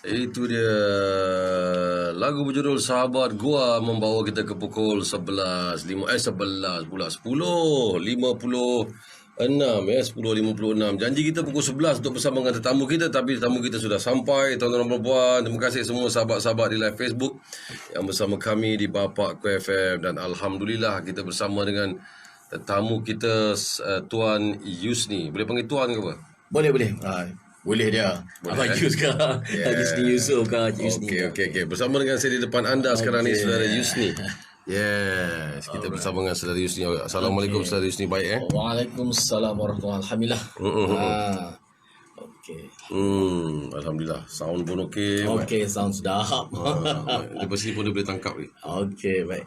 Itu dia lagu berjudul Sahabat Gua membawa kita ke pukul 11 11 pula 10.56 10.56. Janji kita pukul 11 untuk bersama dengan tetamu kita, tapi tetamu kita sudah sampai. Tuan-tuan dan puan-puan, terima kasih semua sahabat-sahabat di live Facebook yang bersama kami di Bapa Aku FM, dan alhamdulillah kita bersama dengan tetamu kita, Tuan Yusni. Boleh panggil tuan ke apa? Boleh. Boleh dia. Abang Yus ke? Yusni Yusof ke? Okey. Bersama dengan saya di depan anda sekarang ni, Saudara Yusni. Yes, kita bersama dengan Saudara Yusni. Assalamualaikum, Saudara Yusni. Baik Waalaikumsalam warahmatullahi wabarakatuh. Okey. Alhamdulillah. Sound pun okey. Okey, sound sedap. Lepas ni pun dia boleh tangkap ni. Okey, baik.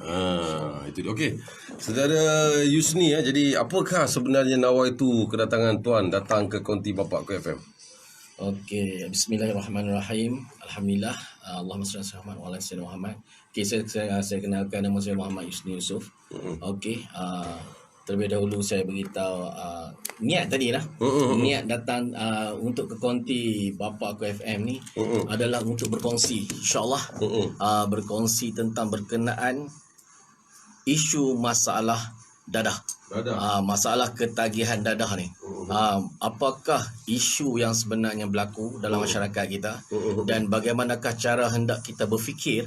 Itu dia. Okey. Saudara Yusni, jadi apakah sebenarnya nawaitu kedatangan tuan datang ke konti Bapa Aku FM? Okey, bismillahirrahmanirrahim. Alhamdulillah. Allahumma salli ala sayyidina Muhammad. Okey, saya kenalkan, nama saya Muhammad Yusni Yusof. Okey, terlebih dahulu saya beritahu niat tadi lah. Niat datang untuk ke konti Bapa Aku FM ni adalah untuk berkongsi, insya-Allah, berkongsi tentang berkenaan isu masalah dadah. Masalah ketagihan dadah ni. Apakah isu yang sebenarnya berlaku dalam masyarakat kita, dan bagaimanakah cara hendak kita berfikir,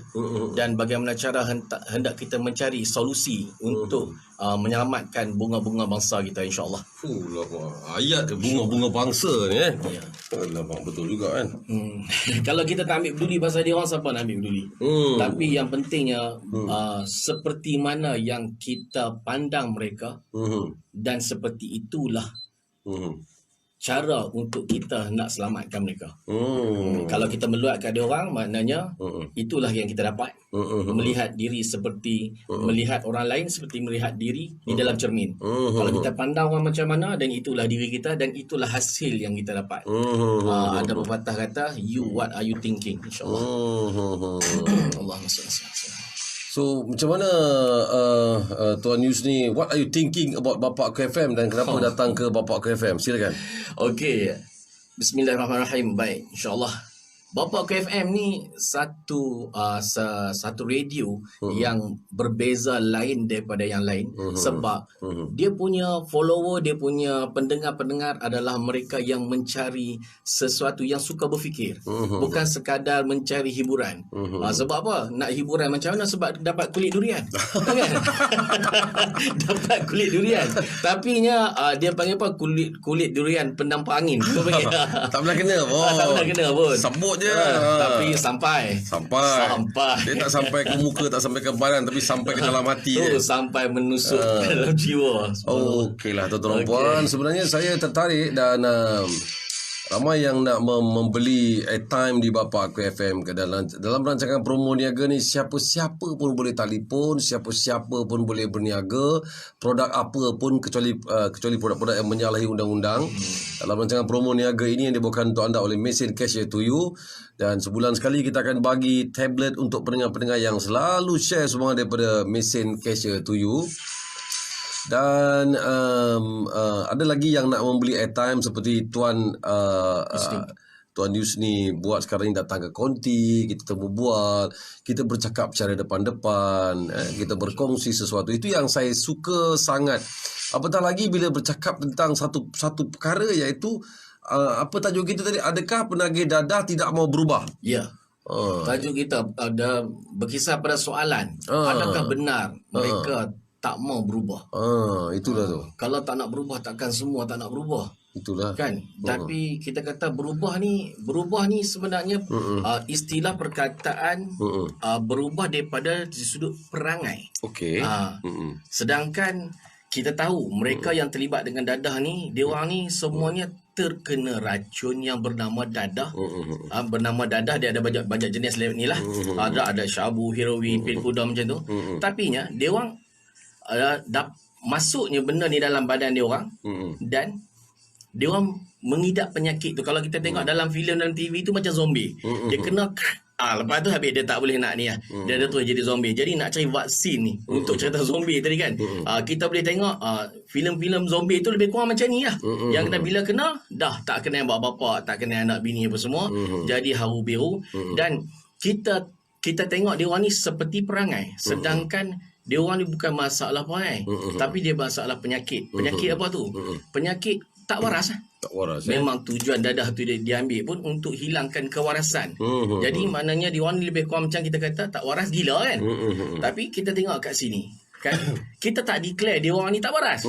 dan bagaimana cara hendak kita mencari solusi untuk menyelamatkan bunga-bunga bangsa kita, insya-Allah. Ayat bunga-bunga bangsa ni Ya. Alamak, betul juga kan. Kalau kita tak ambil peduli pasal dia orang, siapa nak ambil peduli? Tapi yang pentingnya seperti mana yang kita pandang mereka, dan seperti itulah cara untuk kita nak selamatkan mereka. Kalau kita meluatkan dia orang, maknanya itulah yang kita dapat. Melihat diri seperti melihat orang lain seperti melihat diri di dalam cermin. Kalau kita pandang orang macam mana, dan itulah diri kita, dan itulah hasil yang kita dapat. Ada pepatah kata, what are you thinking, insya-Allah. Allahumma salli ala sayyidina. So, macam mana Tuan Yusni, what are you thinking about Bapa Aku FM, dan kenapa datang ke Bapa Aku FM? Silakan. Okey. Bismillahirrahmanirrahim. Baik, insya-Allah. Bapa Aku FM ni satu radio yang berbeza lain daripada yang lain, sebab dia punya follower, dia punya pendengar-pendengar adalah mereka yang mencari sesuatu, yang suka berfikir, bukan sekadar mencari hiburan. Sebab apa? Nak hiburan macam mana? Sebab dapat kulit durian. Kan? Dapat kulit durian. Tapi dia panggil apa? Kulit durian pendampa angin. Tak pernah kena pun. Tak pernah kena pun. Sebut je. Tapi sampai. Dia tak sampai ke muka, tak sampai ke badan, tapi sampai ke dalam hati je. Sampai menusuk dalam jiwa. Okeylah, tuan-tuan dan puan. Sebenarnya saya tertarik, dan ramai yang nak membeli airtime di Bapa Aku FM. Dalam rancangan promo niaga ni, siapa-siapa pun boleh telefon, siapa-siapa pun boleh berniaga produk apa pun, kecuali produk-produk yang menyalahi undang-undang. Dalam rancangan promo niaga ini yang dibawakan untuk anda oleh Mesin Cashier to You, dan sebulan sekali kita akan bagi tablet untuk pendengar-pendengar yang selalu share semua daripada Mesin Cashier to You. Dan ada lagi yang nak membeli airtime seperti Tuan Yusni buat sekarang ni, datang ke konti, kita berbual, kita bercakap secara depan-depan, kita berkongsi sesuatu. Itu yang saya suka sangat. Apatah lagi bila bercakap tentang satu perkara, iaitu apa tajuk kita tadi? Adakah penagih dadah tidak mau berubah? Ya. Tajuk kita ada berkisar pada soalan, adakah benar mereka tak mau berubah? Itulah tu. Kalau tak nak berubah, takkan semua tak nak berubah. Itulah. Kan? Tapi kita kata berubah ni sebenarnya istilah perkataan berubah daripada sudut perangai. Okey. Sedangkan kita tahu mereka yang terlibat dengan dadah ni, dia orang ni semuanya terkena racun yang bernama dadah. Bernama dadah, dia ada banyak jenis ni lah. Ada syabu, heroin, pil kuda macam tu. Tapi dia orang masuknya benda ni dalam badan dia orang, dan dia orang mengidap penyakit tu. Kalau kita tengok dalam filem dan TV tu macam zombie. Dia kena Lepas tu habis dia tak boleh nak ni lah. Dia terus jadi zombie. Jadi nak cari vaksin ni untuk cerita zombie tadi kan. Kita boleh tengok filem-filem zombie tu lebih kurang macam ni lah. Yang kena bila kena dah tak kena yang bapak-bapak, tak kena anak bini apa semua. Jadi haru biru. Dan kita tengok dia orang ni seperti perangai. Sedangkan dia orang ni bukan masalah perangai, tapi dia masalah penyakit. Penyakit apa tu? Penyakit tak waras lah. Tak waras. Memang tujuan dadah tu dia ambil pun untuk hilangkan kewarasan. Jadi maknanya dia orang ni lebih kurang macam kita kata tak waras gila kan. Tapi kita tengok kat sini kan, kita tak declare dia orang ni tak waras.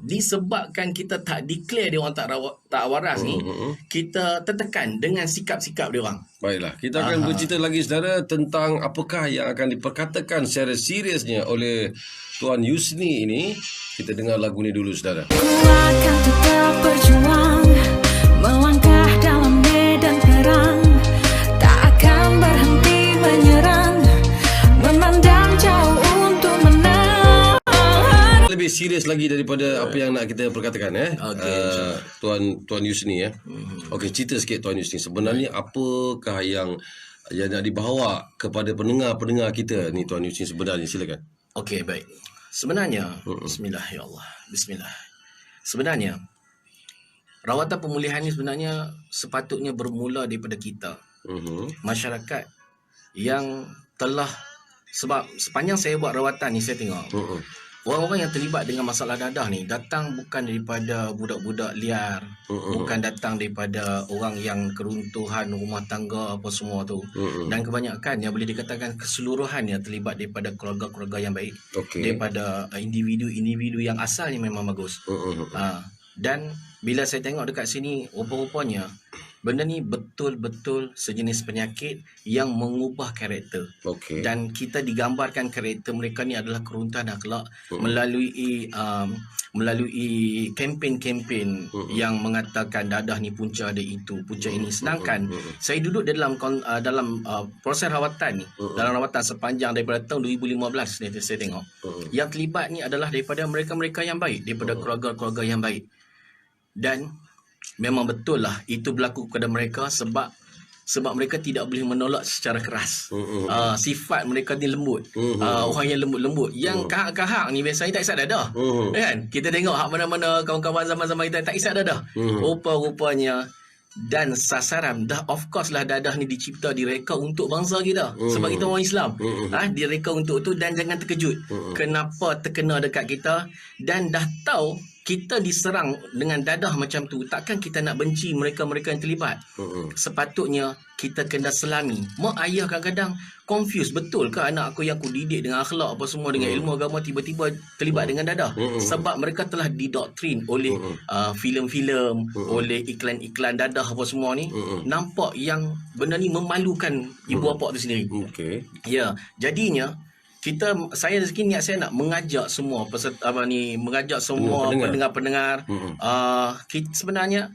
Disebabkan kita tak declare dia orang tak waras ni, kita tertekan dengan sikap-sikap dia orang. Baiklah, kita akan bercerita lagi saudara tentang apakah yang akan diperkatakan secara seriusnya oleh Tuan Yusni ini. Kita dengar lagu ni dulu saudara. Ku akan tetap berjuang, melangkah dalam medan perang, tak akan berhenti menyerang, memandang jauh untuk menang. Lebih serius lagi daripada apa yang nak kita perkatakan Tuan Yusni Okey, cerita sikit Tuan Yusni. Sebenarnya apakah yang nak dibawa kepada pendengar-pendengar kita ni Tuan Yusni sebenarnya, silakan. Okey, baik. Sebenarnya, bismillah ya Allah. Bismillah. Sebenarnya rawatan pemulihan ni sebenarnya sepatutnya bermula daripada kita. Masyarakat yang telah, sebab sepanjang saya buat rawatan ni saya tengok orang-orang yang terlibat dengan masalah dadah ni datang bukan daripada budak-budak liar, bukan datang daripada orang yang keruntuhan rumah tangga apa semua tu. Dan kebanyakan yang boleh dikatakan keseluruhan yang terlibat daripada keluarga-keluarga yang baik, daripada individu-individu yang asalnya memang bagus. Dan bila saya tengok dekat sini, rupa-rupanya benda ni betul-betul sejenis penyakit yang mengubah karakter. Dan kita digambarkan karakter mereka ni adalah keruntuhan akhlak melalui kempen-kempen yang mengatakan dadah ni punca ada itu, punca ini. Sedangkan saya duduk dalam proses rawatan ni, dalam rawatan sepanjang daripada tahun 2015 ni saya tengok. Yang terlibat ni adalah daripada mereka-mereka yang baik, daripada keluarga-keluarga yang baik. Dan memang betul lah itu berlaku kepada mereka sebab mereka tidak boleh menolak secara keras. Sifat mereka ni lembut. Orang yang lembut-lembut. Yang kahak-kahak ni biasanya tak isap dadah. Kan? Kita tengok hak mana-mana kawan-kawan zaman-zaman kita tak isap dadah. Rupa-rupanya dan sasaran dah, of course lah, dadah ni dicipta, direka untuk bangsa kita. Sebab kita orang Islam. Direka untuk tu. Dan jangan terkejut kenapa terkena dekat kita. Dan dah tahu kita diserang dengan dadah macam tu, takkan kita nak benci mereka-mereka yang terlibat. Sepatutnya kita kena selami. Mak ayah kadang-kadang confused, betul ke anak aku yang aku didik dengan akhlak apa semua, dengan ilmu agama, tiba-tiba terlibat dengan dadah? Sebab mereka telah didoktrin oleh filem-filem, oleh iklan-iklan dadah apa semua ni. Nampak yang benda ni memalukan ibu bapa tu sendiri. Ya, jadinya saya rezeki niat saya nak mengajak semua peserta mengajak semua pendengar-pendengar. Sebenarnya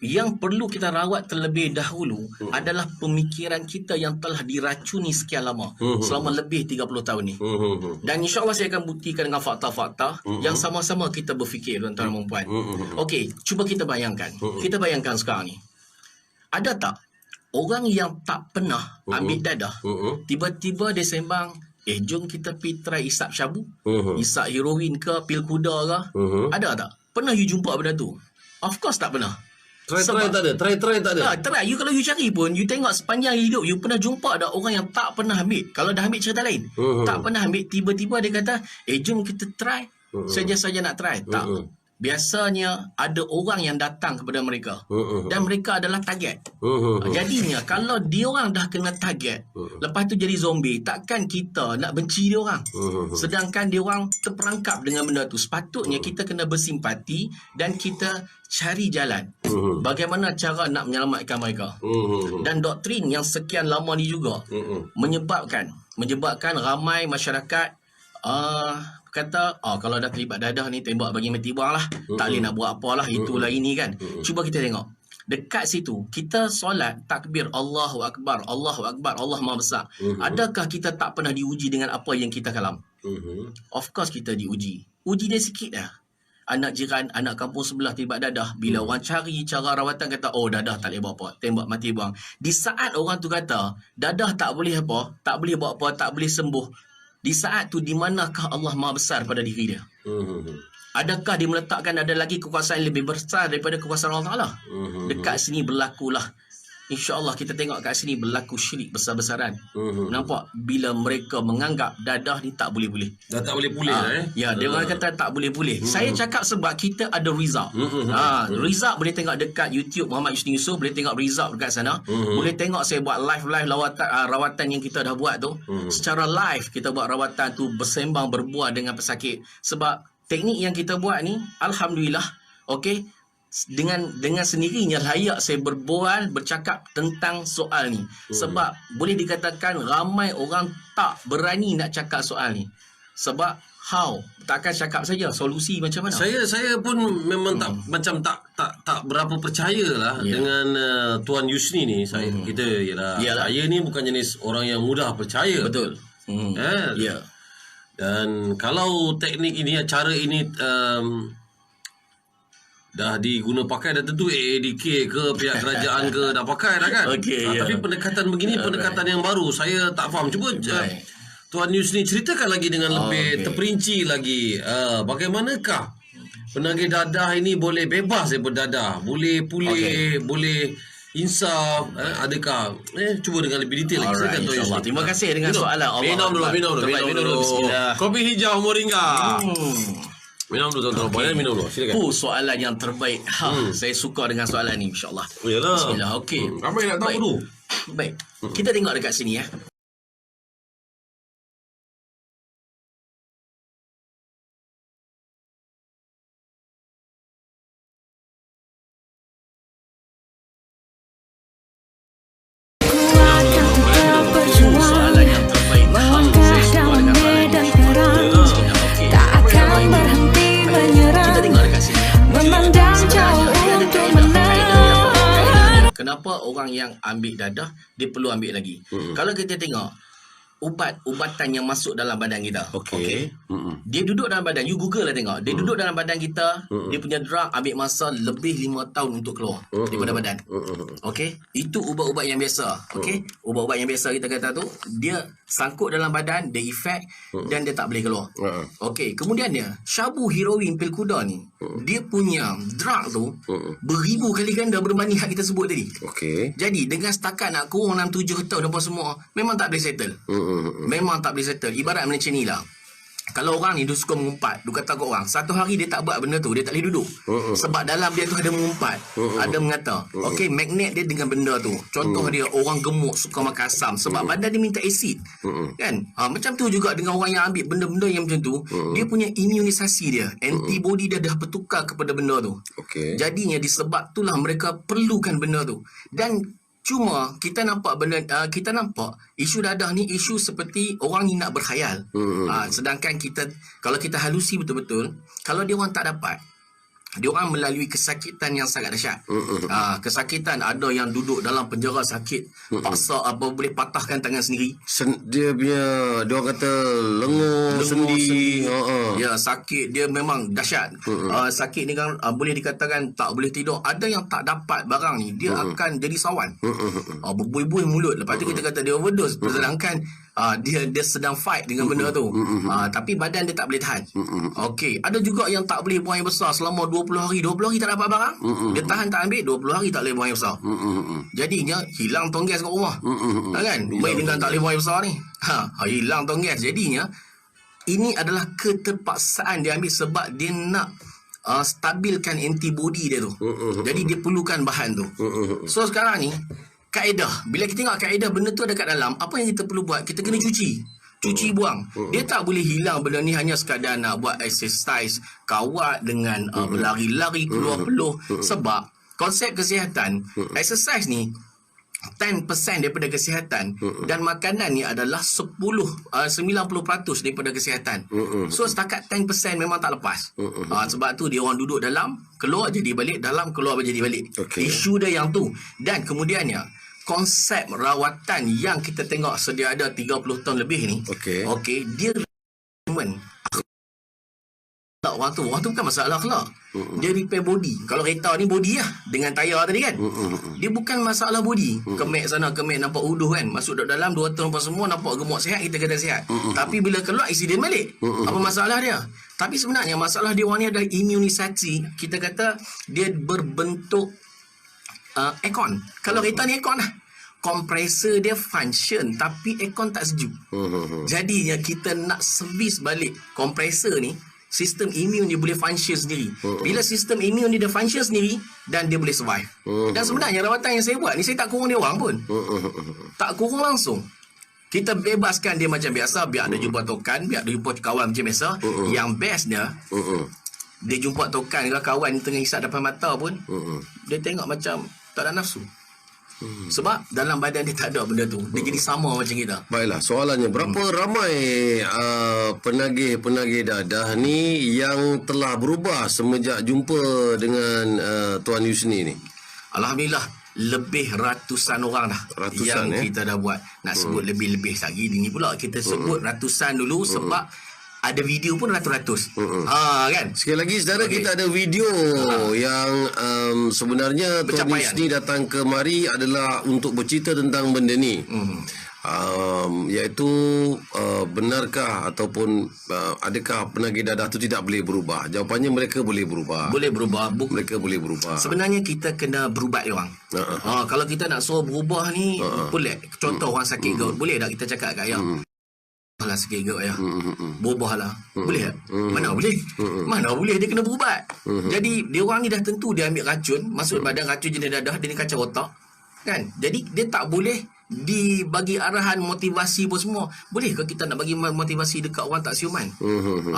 yang perlu kita rawat terlebih dahulu adalah pemikiran kita yang telah diracuni sekian lama, selama lebih 30 tahun ni. Dan insya-Allah saya akan buktikan dengan fakta-fakta yang sama-sama kita berfikir, tuan-tuan dan puan. Okey, cuba kita bayangkan. Kita bayangkan sekarang ni. Ada tak orang yang tak pernah ambil dadah, tiba-tiba dia sembang, jom kita pergi try isap syabu, isap heroin ke, pil kuda ke? Ada tak? Pernah you jumpa benda tu? Of course tak pernah. Try tak ada. Try. You kalau you cari pun, you tengok sepanjang hidup, you pernah jumpa ada orang yang tak pernah ambil. Kalau dah ambil cerita lain. Tak pernah ambil, tiba-tiba dia kata, jom kita try. Saja-saja nak try. Tak. Biasanya ada orang yang datang kepada mereka dan mereka adalah target. Jadinya kalau dia orang dah kena target, lepas tu jadi zombie, takkan kita nak benci dia orang. Sedangkan dia orang terperangkap dengan benda tu. Sepatutnya kita kena bersimpati dan kita cari jalan bagaimana cara nak menyelamatkan mereka. Dan doktrin yang sekian lama ni juga menyebabkan ramai masyarakat kata, kalau dah terlibat dadah ni, tembak bagi mati buang lah, tak boleh nak buat apalah, itulah ini kan. Cuba kita tengok dekat situ, kita solat takbir Allahu Akbar, Allahu Akbar, Allah Maha Besar. Adakah kita tak pernah diuji dengan apa yang kita kalam? Of course kita diuji. Uji dia sikit dah. anak jiran, anak kampung sebelah tembak dadah. Bila orang cari cara rawatan kata, oh dadah tak boleh buat apa, tembak mati buang. Di saat orang tu kata, dadah tak boleh apa, tak boleh buat apa, tak boleh sembuh, di saat tu di manakah Allah Maha Besar pada diri dia? Adakah dia meletakkan ada lagi kekuasaan yang lebih besar daripada kekuasaan Allah Ta'ala? Dekat sini berlakulah, InsyaAllah kita tengok kat sini berlaku syirik besar-besaran. Nampak? Bila mereka menganggap dadah ni tak boleh-boleh. Dah tak boleh pulih dah Ya, dia orang kata tak boleh-boleh. Saya cakap sebab kita ada result. Result boleh tengok dekat YouTube Muhammad Yusni Yusof, boleh tengok result dekat sana. Boleh tengok saya buat live rawatan yang kita dah buat tu. Secara live kita buat rawatan tu, bersembang berbual dengan pesakit. Sebab teknik yang kita buat ni, alhamdulillah, okey, dengan sendirinya layak saya bercakap tentang soal ni. Sebab boleh dikatakan ramai orang tak berani nak cakap soal ni. Sebab takkan cakap saja, solusi macam mana? Saya pun memang tak berapa percayalah dengan Tuan Yusni ni. Kita ialah saya ni bukan jenis orang yang mudah percaya. Betul. Ya. Dan kalau teknik ini, cara ini dah diguna pakai, dah tentu AADK ke pihak kerajaan ke dah pakai dah kan. Tapi pendekatan begini pendekatan yang baru, saya tak faham. Cuba Tuan Yusni ceritakan lagi dengan lebih terperinci lagi, bagaimanakah penagih dadah ini boleh bebas daripada dadah, boleh pulih, boleh insaf, adakah cuba dengan lebih detail lagi. Alright, insyaAllah. Terima kasih dengan soalan. Minum dulu. Bismillah. Kopi hijau moringa. Minum dulu tuan-tuan, minum dulu. Silakan. Soalan yang terbaik. Saya suka dengan soalan ni, insyaAllah. Yalah. Bismillah. Okey. Ramai nak tahu dulu. Baik. Kita tengok dekat sini ya. Soalan yang terbaik. Melangkah dalam medan perang, tak akan berhenti menyerang, Kita tengok dekat sini. memandang jauh untuk menang. Kenapa orang yang ambil dadah dia perlu ambil lagi? Kalau kita tengok ubatan yang masuk dalam badan kita. Okey. Dia duduk dalam badan. You Google lah tengok. Dia duduk dalam badan kita. Dia punya drug ambil masa lebih 5 tahun untuk keluar daripada badan. Okey. Itu ubat-ubat yang biasa. Okey. Ubat-ubat yang biasa kita kata tu, dia sangkut dalam badan, dia efek dan dia tak boleh keluar. Okey. Kemudian dia, syabu, heroin, pil kuda ni, dia punya drug tu beribu kali ganda berbanding hak kita sebut tadi. Okey. Jadi dengan setakat nak kurung 6-7 tahun apa semua, memang tak boleh settle. Memang tak boleh settle. Ibarat macam ni lah. Kalau orang ni dia suka mengumpat, dia kata kat orang, satu hari dia tak buat benda tu, dia tak boleh duduk. Sebab dalam dia tu ada mengumpat, ada mengata. Okey, magnet dia dengan benda tu. Contoh dia, orang gemuk suka makan asam sebab badan dia minta asid. Kan? Macam tu juga dengan orang yang ambil benda-benda yang macam tu, dia punya imunisasi dia, antibody dia dah bertukar kepada benda tu. Jadinya disebab itulah mereka perlukan benda tu. Dan cuma kita nampak kita nampak isu dadah ni isu seperti orang ni nak berkhayal. Sedangkan kalau kita halusi betul-betul, kalau dia orang tak dapat, dia orang melalui kesakitan yang sangat dahsyat. Kesakitan, ada yang duduk dalam penjara sakit, paksa boleh patahkan tangan sendiri. Dia orang kata lengur, sendi. Ya, sakit dia memang dahsyat. Sakit ni kan boleh dikatakan tak boleh tidur. Ada yang tak dapat barang ni, dia akan jadi sawan. Berbuih-buih mulut. Lepas tu kita kata dia overdose. Sedangkan dia sedang fight dengan benda tu. Tapi badan dia tak boleh tahan. Okey, ada juga yang tak boleh buang air besar selama 20 hari. 20 hari tak dapat barang. Dia tahan tak ambil, 20 hari tak boleh buang air besar. Jadinya hilang tong gas kat rumah. Kan? Baik dengan tak boleh buang air besar ni. Hilang tong gas. Jadinya ini adalah keterpaksaan dia ambil sebab dia nak stabilkan antibody dia tu. Jadi dia perlukan bahan tu. So sekarang ni kaedah, bila kita tengok kaedah benda tu ada kat dalam, apa yang kita perlu buat? Kita kena cuci buang. Dia tak boleh hilang benda ni hanya sekadar nak buat exercise, kawat dengan berlari-lari keluar peluh. Sebab konsep kesihatan, exercise ni 10% daripada kesihatan, dan makanan ni adalah 90% daripada kesihatan. So setakat 10% memang tak lepas. Sebab tu dia orang duduk dalam, keluar jadi balik, dalam keluar jadi balik. Isu dia yang tu. Dan kemudiannya konsep rawatan yang kita tengok sedia ada 30 tahun lebih ni, dia orang tu bukan masalah akhlak. Dia repair body. Kalau kereta ni body lah dengan tayar tadi kan. Dia bukan masalah body. Kemek sana kemek nampak uduh kan. Masuk dalam 2 tahun apa semua nampak gemuk sihat, kita kata sihat. Tapi bila keluar accident balik. Apa masalah dia? Tapi sebenarnya masalah dia orang ni adalah imunisasi. Kita kata dia berbentuk aircon. Kalau kereta ni aircon lah. Kompresor dia function tapi aircon tak sejuk. Jadinya kita nak servis balik kompresor ni, sistem imun dia boleh function sendiri. Bila sistem imun dia dah function sendiri dan dia boleh survive. Dan sebenarnya rawatan yang saya buat ni saya tak kurung dia orang pun. Tak kurung langsung. Kita bebaskan dia macam biasa, biar dia jumpa tokan, biar dia jumpa kawan macam biasa. Yang best dia jumpa tokan ke kawan tengah hisap depan mata pun, dia tengok macam tak ada nafsu. Sebab dalam badan dia tak ada benda tu. Dia jadi sama macam kita. Baiklah, soalannya berapa ramai penagih-penagih dadah ni yang telah berubah semenjak jumpa dengan Tuan Yusni ni? Alhamdulillah, lebih ratusan orang dah Ratusan, yang kita dah buat. Nak sebut lebih-lebih lagi ni pula kita sebut ratusan dulu sebab ada video pun ratus-ratus. Kan? Sekali lagi saudara, kita ada video yang sebenarnya Tuan Yusni datang kemari adalah untuk bercerita tentang benda ni. Iaitu benarkah ataupun adakah penagih dadah tu tidak boleh berubah? Jawapannya mereka boleh berubah. Boleh berubah. Mereka boleh berubah. Sebenarnya kita kena berubat dia orang. Kalau kita nak suruh berubah ni boleh. Contoh orang sakit gout, boleh tak kita cakap kat ayah? Lah sikit gout ayah. Berubah lah. Boleh tak? Mana boleh? Mana boleh, dia kena berubat. Jadi dia orang ni dah tentu dia ambil racun, masuk badan racun jenis dadah, dia ni kacau otak. Kan? Jadi dia tak boleh dibagi arahan motivasi pun semua. Boleh ke kita nak bagi motivasi dekat orang tak siuman?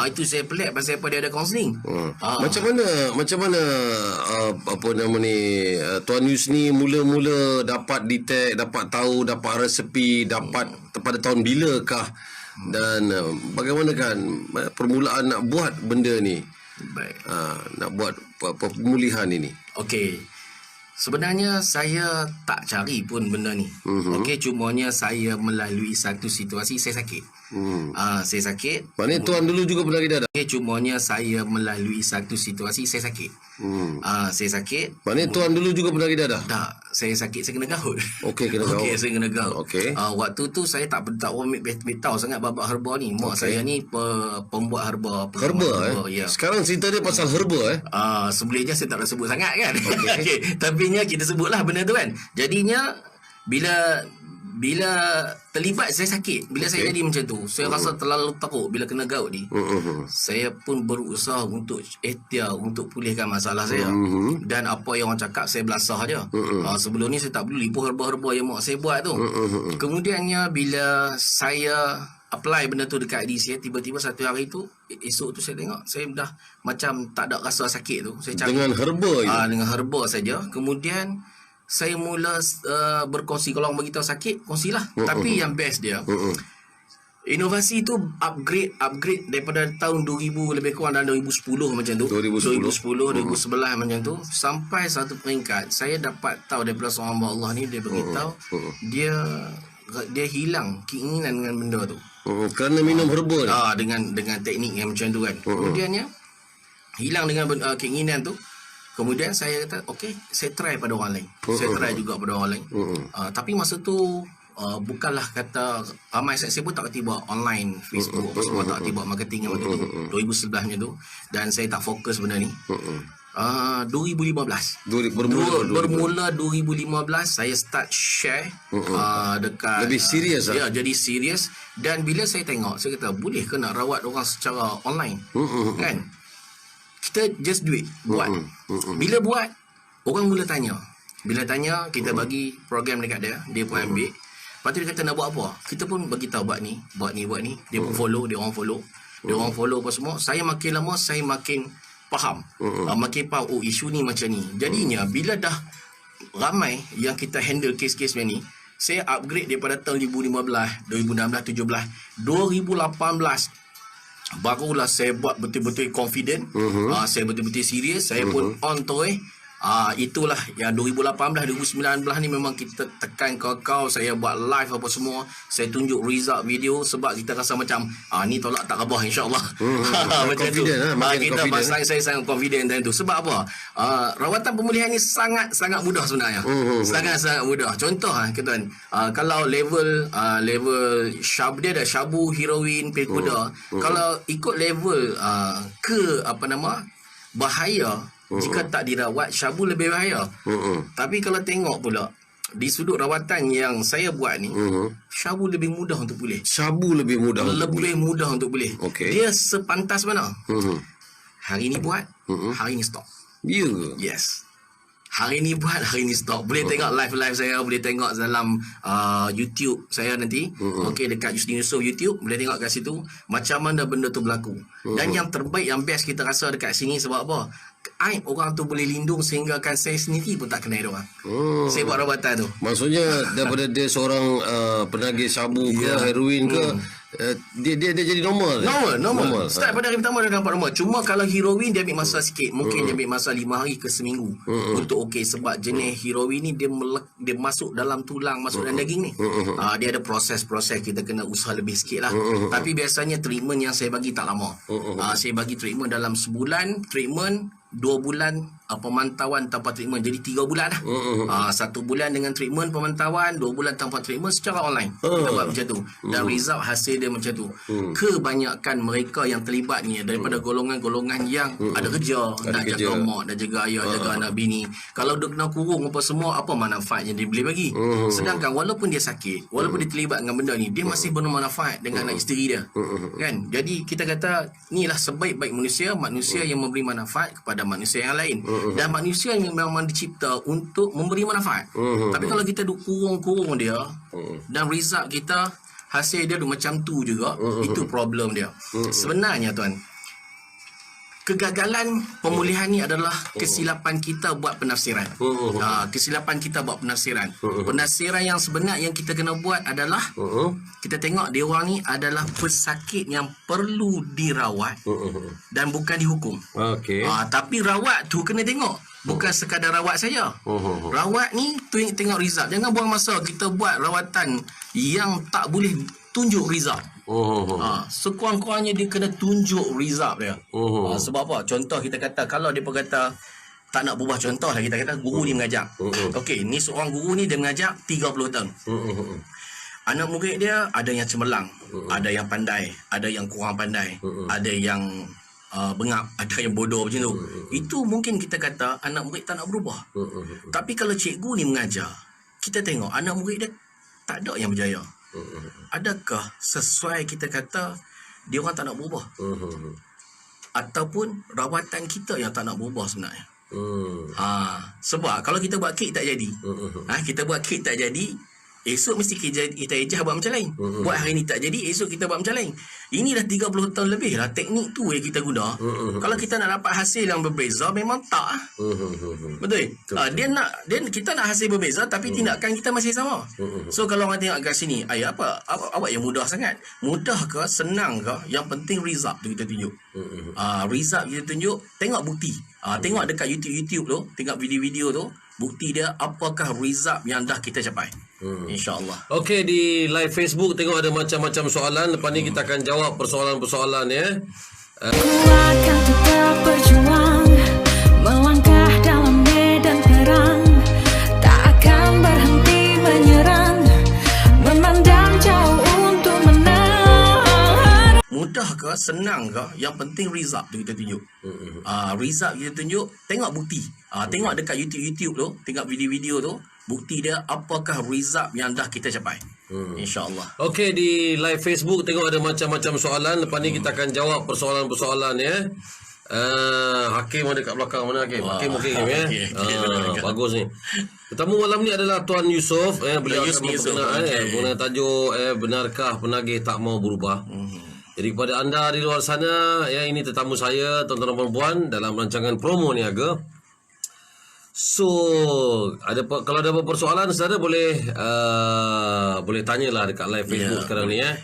Itu saya pelik pasal apa dia ada kaunseling. Macam mana apa nama ni Tuan Yusni mula-mula dapat detect, dapat tahu, dapat resepi, dapat pada tahun bilakah? Dan bagaimana kan permulaan nak buat benda ni? Baik. Nak buat pemulihan ini. Okey. Sebenarnya saya tak cari pun benda ni. Okey, cumanya saya melalui satu situasi saya sakit. Saya sakit. Maknanya Tuan dulu juga penagih dadah. Okey, cumanya saya melalui satu situasi saya sakit. Saya sakit. Maknanya Tuan dulu juga penagih dadah. Tak, saya sakit, saya kena gaut. Okey, kena gaut. Okey, saya kena gaut. Okey. Waktu tu saya tak tahu sangat babak herba ni. Mak saya ni pembuat herba. Herba Ya. Sekarang cerita dia pasal herba Sebelumnya saya tak nak sebut sangat kan. Okey, tapi kita sebutlah benda tu kan. Jadinya bila terlibat saya sakit, bila saya jadi macam tu, saya rasa terlalu teruk bila kena gout ni. Saya pun berusaha untuk ikhtiar untuk pulihkan masalah saya. Dan apa yang orang cakap saya belasah je. Sebelum ni saya tak peduli pun herba-herba yang mak saya buat tu. Kemudiannya bila saya apply benda tu dekat diri saya, tiba-tiba satu hari tu, esok tu saya tengok saya dah macam tak ada rasa sakit tu. Saya cari dengan herba itu. Dengan herba saja. Kemudian saya mula berkongsi. Kalau orang beritahu sakit, kongsilah. Tapi yang best dia, inovasi tu upgrade daripada tahun 2000 lebih kurang dalam 2010 macam tu. 2011 macam tu, sampai satu peringkat saya dapat tahu daripada seorang hamba Allah ni, dia beritahu dia hilang keinginan dengan benda tu. Kerana minum herba ni. Dengan teknik yang macam tu kan. Kemudiannya hilang dengan keinginan tu. Kemudian saya kata, okey, saya try pada orang lain. Saya try juga pada orang lain. Tapi masa tu bukanlah kata ramai, saya pun tak kerti buat online Facebook apa semua, tak kerti buat marketing waktu tu 2011 macam tu. Dan saya tak fokus benda ni. 2015 bermula 2015 saya start share dekat lebih serius ya, jadi serius. Dan bila saya tengok, saya kata boleh ke nak rawat orang secara online kan. Kita just do it, buat. Bila buat, orang mula tanya. Bila tanya, kita bagi program dekat dia pun ambil. Lepas tu dia kata nak buat apa, kita pun bagi tahu buat ni. Dia pun follow, dia orang follow apa semua. Saya makin lama saya makin faham. Makin faham, isu ni macam ni. Jadinya bila dah ramai yang kita handle kes-kes macam ni, saya upgrade daripada tahun 2015, 2016, 17, 2018 barulah saya buat betul-betul confident. Saya betul-betul serius. Saya pun on toy. Itulah yang 2018 2019 ni memang kita tekan kau saya buat live apa semua, saya tunjuk result video sebab kita rasa macam ni tolak tak khabar insya-Allah. Macam tu. Kita saya sangat confident dan tu. Sebab apa? Rawatan pemulihan ni sangat mudah sebenarnya. Sangat mudah. Contoh tuan, kalau level syabu dia ada syabu, heroin, pil kuda. Kalau ikut level bahaya, jika tak dirawat, syabu lebih bahaya. Tapi kalau tengok pula di sudut rawatan yang saya buat ni, syabu lebih mudah untuk pulih. Syabu lebih mudah untuk pulih. Dia sepantas mana? Hari ni buat, hari ni stop. Yes. Hari ni buat, hari ni stop. Boleh tengok live saya, boleh tengok dalam YouTube saya nanti. Dekat Yusni Yusof YouTube, boleh tengok kat situ macam mana benda tu berlaku. Dan yang terbaik, yang best kita rasa dekat sini sebab apa? Aib orang tu boleh lindung sehingga kan saya sendiri pun tak kena aib orang. Saya buat rawatan tu. Maksudnya daripada dia seorang penagih sabu ke heroin ke, dia jadi normal. Start pada hari pertama dia nampak normal. Cuma kalau heroin dia ambil masa sikit. Mungkin dia ambil masa 5 hari ke seminggu untuk sebab jenis heroin ni dia masuk dalam tulang, masuk dalam daging ni. Dia ada proses kita kena usaha lebih sikit lah. Tapi biasanya treatment yang saya bagi tak lama. Saya bagi treatment dalam sebulan, treatment 2 bulan pemantauan tanpa treatment, jadi 3 bulan lah. 1 bulan dengan treatment pemantauan, 2 bulan tanpa treatment secara online. Kita buat macam tu. Dan result hasil dia macam tu. Kebanyakan mereka yang terlibat ni daripada golongan-golongan yang ada kerja, nak jaga mak, nak jaga ayah, jaga anak bini. Kalau dia kena kurung apa semua, apa manfaat yang dia boleh bagi? Sedangkan walaupun dia sakit, walaupun dia terlibat dengan benda ni, dia masih bermanfaat dengan anak isteri dia. Kan? Jadi kita kata inilah sebaik-baik manusia yang memberi manfaat kepada manusia yang lain. Dan manusia yang memang dicipta untuk memberi manfaat. Tapi kalau kita kurung dia, dan result kita, hasil dia macam tu juga, itu problem dia. Sebenarnya tuan, kegagalan pemulihan ni adalah kesilapan kita buat penafsiran. Penafsiran yang sebenar yang kita kena buat adalah kita tengok dia orang ni adalah pesakit yang perlu dirawat dan bukan dihukum. Tapi rawat tu kena tengok, bukan sekadar rawat saja. Rawat ni tengok result. Jangan buang masa kita buat rawatan yang tak boleh tunjuk result. Sekurang-kurangnya dia kena tunjuk result dia. Sebab apa? Contoh kita kata, kalau dia berkata tak nak berubah, contoh lah kita kata guru ni mengajar. Ni seorang guru ni dia mengajar 30 tahun. Anak murid dia ada yang cemerlang, ada yang pandai, ada yang kurang pandai, ada yang bengap, ada yang bodoh macam tu. Itu mungkin kita kata anak murid tak nak berubah. Tapi kalau cikgu ni mengajar, kita tengok anak murid dia tak ada yang berjaya. Adakah sesuai kita kata dia orang tak nak berubah? Ataupun rawatan kita yang tak nak berubah sebenarnya? Sebab kalau kita buat kek tak jadi, esok mesti kita ejah buat macam lain. Buat hari ni tak jadi, esok kita buat macam lain. Ini dah 30 tahun lebih lah teknik tu yang kita guna. Kalau kita nak dapat hasil yang berbeza, memang tak. Betul? Kita nak hasil berbeza, tapi tindakan kita masih sama. So kalau orang tengok kat sini, awak yang mudah sangat. Mudah ke, senang ke, yang penting result tu kita tunjuk. Result kita tunjuk, tengok bukti. Tengok dekat YouTube tu, tengok video-video tu, bukti dia apakah result yang dah kita capai. InsyaAllah. Okey, di live Facebook tengok ada macam-macam soalan. Lepas ni kita akan jawab persoalan-persoalan ya. Ku akan tetap berjuang, melangkah dalam medan perang, tak akan berhenti menyerang, memandang jauh untuk menang. Mudah ke, senang ke, yang penting result tu kita tunjuk. Result kita tunjuk, tengok bukti. Tengok dekat YouTube tu, tengok video-video tu, bukti dia apakah result yang dah kita capai. InsyaAllah. Okey, di live Facebook tengok ada macam-macam soalan. Lepas ni kita akan jawab persoalan-persoalan ya. Hakim ada kat belakang mana Hakim? Hakim okey ya. Bagus ni. Tetamu malam ni adalah Tuan Yusof. Beliau guna tajuk benarkah penagih tak mau berubah. Jadi kepada anda di luar sana ya, ini tetamu saya tuan-tuan dan puan-puan dalam rancangan promo niaga. So, kalau ada apa persoalan saudara boleh tanyalah dekat live Facebook sekarang ni ya.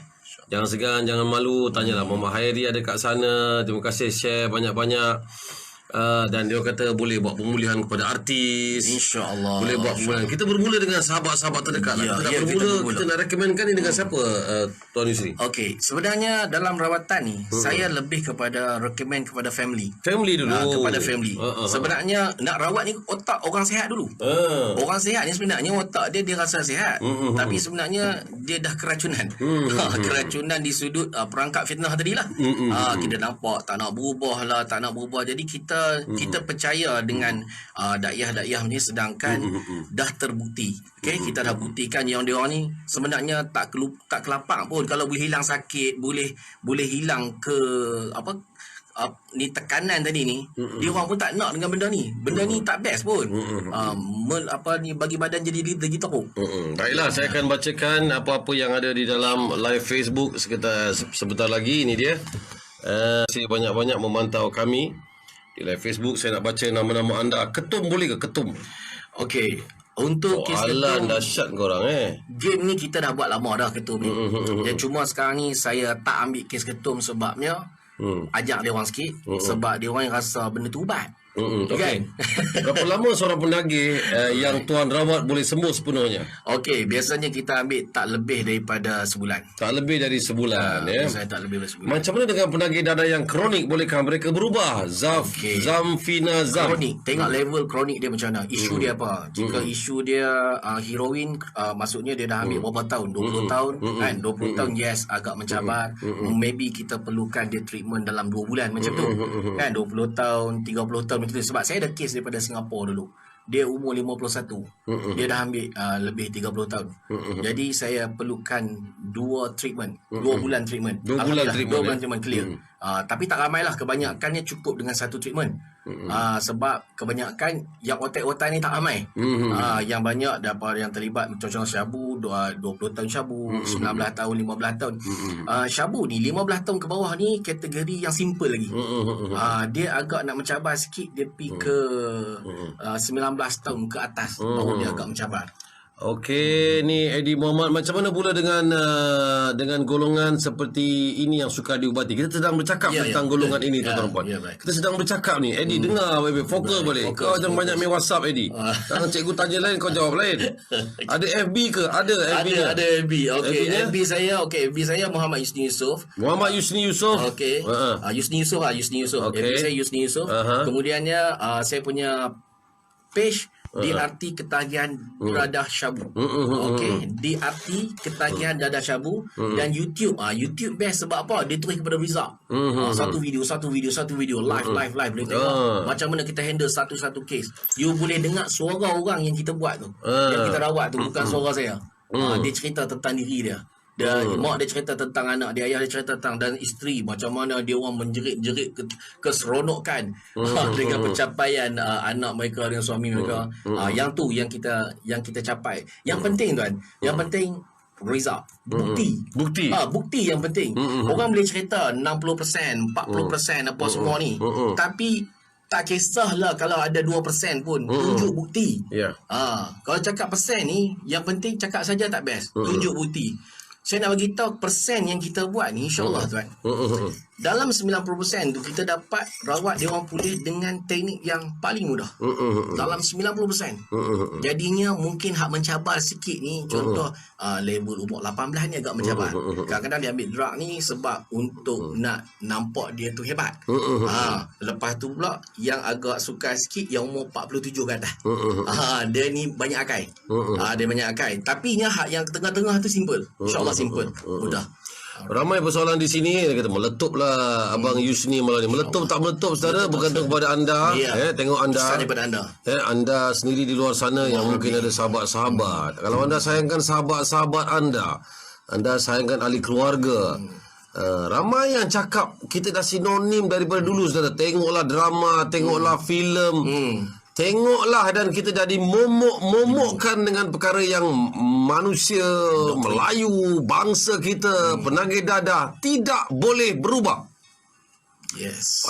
Jangan segan, jangan malu, tanyalah. Mama Hairi ada kat sana. Terima kasih share banyak-banyak. Dan dia kata boleh buat pemulihan kepada artis. InsyaAllah. Boleh buat pemulihan. Kita bermula dengan sahabat-sahabat terdekat lah. Kita nak bermula, kita nak recommendkan ni dengan siapa, Tuan Yusri? Okey, sebenarnya dalam rawatan ni saya lebih kepada recommend kepada family. Family dulu. Kepada family. Sebenarnya nak rawat ni otak orang sihat dulu. Orang sihat ni sebenarnya otak dia rasa sihat. Tapi sebenarnya dia dah keracunan. Keracunan di sudut perangkap fitnah tadilah. Kita nampak tak nak berubah lah, tak nak berubah. Jadi kita percaya dengan dakyah-dakyah ni, sedangkan dah terbukti. Okey, kita dah buktikan yang dia orang ni sebenarnya tak kelapak pun. Kalau boleh hilang sakit, boleh hilang ke ni tekanan tadi ni, dia orang pun tak nak dengan benda ni. Benda ni tak best pun. Ni bagi badan jadi teruk. Baiklah, saya akan bacakan apa-apa yang ada di dalam live Facebook sebentar lagi. Ini dia. Saya banyak-banyak memantau kami di live Facebook. Saya nak baca nama-nama anda. Ketum boleh ke? Ketum. Okey. Untuk kes Alan, dahsyat korang game ni kita dah buat lama dah ketum ni. Dan cuma sekarang ni saya tak ambil kes ketum sebabnya ajak dia orang sikit. Sebab dia orang yang rasa benda tu ubat. Okey. Berapa lama seorang penagih yang tuan rawat boleh sembuh sepenuhnya? Okey, biasanya kita ambil tak lebih daripada sebulan. Tak lebih dari sebulan Saya tak lebih dari sebulan. Macam mana dengan penagih dada yang kronik? Bolehkah mereka berubah? Zamfina Zam. Kronik. Tengok level kronik dia macam mana. Isu dia apa? Jika isu dia heroin, maksudnya dia dah ambil berapa tahun? 20 tahun kan? 20 tahun yes, agak mencabar. Maybe kita perlukan dia treatment dalam 2 bulan macam tu. Kan? 20 tahun, 30 tahun. Sebab saya ada kes daripada Singapura dulu. Dia umur 51. Dia dah ambil lebih 30 tahun. Jadi saya perlukan 2 treatment. 2 bulan treatment. 2 bulan treatment clear. Tapi tak ramai lah. Kebanyakannya cukup dengan 1 treatment. Sebab kebanyakan yang otak-otak ni tak ramai. Yang banyak dapat yang terlibat contoh syabu, 20 tahun syabu, 19 tahun, 15 tahun. Syabu ni 15 tahun ke bawah ni kategori yang simple lagi. Dia agak nak mencabar sikit, dia pergi ke 19 tahun ke atas baru dia agak mencabar. Okey, ni Eddie Muhammad, macam mana pula dengan golongan seperti ini yang suka diubati? Kita sedang bercakap tentang golongan ini, tuan-tuan. Kita sedang bercakap ni. Eddie, dengar baik-baik, fokus boleh. Kau jangan banyak main WhatsApp, Eddie. Jangan cikgu tanya lain, kau jawab lain. Ada FB ke? Ada FB. Ada FB. Okey, FB saya Muhammad Yusni Yusof. Muhammad Yusni Yusof. Okey. Yusni Yusof. FB saya Yusni Yusof. Kemudiannya saya punya page DRT ketagihan dadah syabu. Okey, DRT ketagihan dadah syabu. Dan YouTube. YouTube best sebab apa? Dia terus kepada result. Satu video live boleh tengok macam mana kita handle satu-satu case. You boleh dengar suara orang yang kita buat tu, yang kita rawat tu, bukan suara saya. Dia cerita tentang diri dia. Mak dia cerita tentang anak dia, ayah dia cerita tentang, dan isteri macam mana dia orang menjerit-jerit keseronokan dengan pencapaian anak mereka dengan suami mereka. Yang tu yang kita capai. Yang penting tuan, yang penting result, bukti yang penting. Orang boleh cerita 60%, 40% apa semua ni, tapi tak kisahlah kalau ada 2% pun, tunjuk bukti. Kalau cakap persen ni, yang penting cakap saja tak best, tunjuk bukti. Saya nak bagi tahu persen yang kita buat ni, insya-Allah tuan. Dalam 90% tu kita dapat rawat dia orang pulih dengan teknik yang paling mudah. Dalam 90%. Jadinya mungkin hak mencabar sikit ni, contoh level umur 18 ni agak mencabar. Kadang-kadang dia ambil drug ni sebab untuk nak nampak dia tu hebat. Lepas tu pula yang agak sukar sikit yang umur 47 ke atas. Dia ni banyak akai. Dia banyak akai. Tapi hak yang tengah-tengah tu simple. InsyaAllah simple, mudah. Ramai persoalan di sini. Dia kata meletup lah Abang Yusni malam ni. Meletup tak meletup, saudara, bergantung kepada anda. Tengok anda. Daripada anda. Anda sendiri di luar sana yang mungkin ada sahabat-sahabat. Kalau anda sayangkan sahabat-sahabat anda sayangkan ahli keluarga. Ramai yang cakap kita dah sinonim daripada dulu, saudara. Tengoklah drama, tengoklah filem. Tengoklah, dan kita jadi momokkan dengan perkara yang manusia Melayu, bangsa kita, penagih dadah tidak boleh berubah.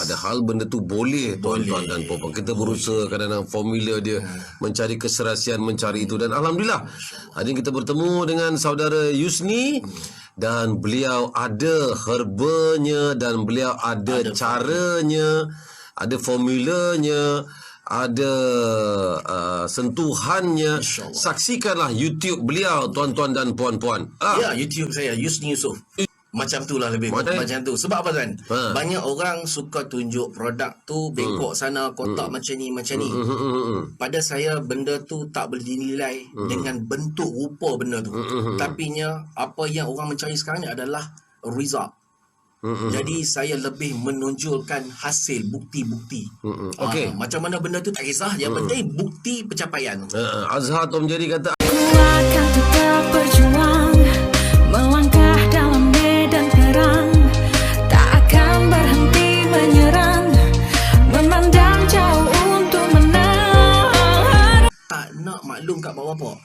Padahal benda tu boleh, tuan-tuan dan puan-puan. Kita berusaha kadang-kadang formula dia, mencari keserasian, mencari itu. Dan Alhamdulillah, hari ini kita bertemu dengan saudara Yusni. Dan beliau ada herbanya, dan beliau ada caranya ada formulanya, ada sentuhannya. InsyaAllah. Saksikanlah YouTube beliau, tuan-tuan dan puan-puan. Ya, YouTube saya Yusni Yusof. Macam tu lah lebih Macam- macam tu. Sebab apa kan? Ha. Banyak orang suka tunjuk produk tu bengkok sana, kotak macam ni, macam ni. Pada saya benda tu tak boleh dinilai dengan bentuk rupa benda tu. Tapinya apa yang orang mencari sekarang ni adalah result. Jadi saya lebih menonjolkan hasil, bukti-bukti. Okey. Macam mana benda tu tak kisah, yang penting bukti pencapaian. Azhar Tom Jerry kata, Ku akan tetap berjuang, melangkah dalam medan perang, tak akan berhenti menyerang, memandang jauh untuk menang. Tak nak maklum kat bawah-bawah.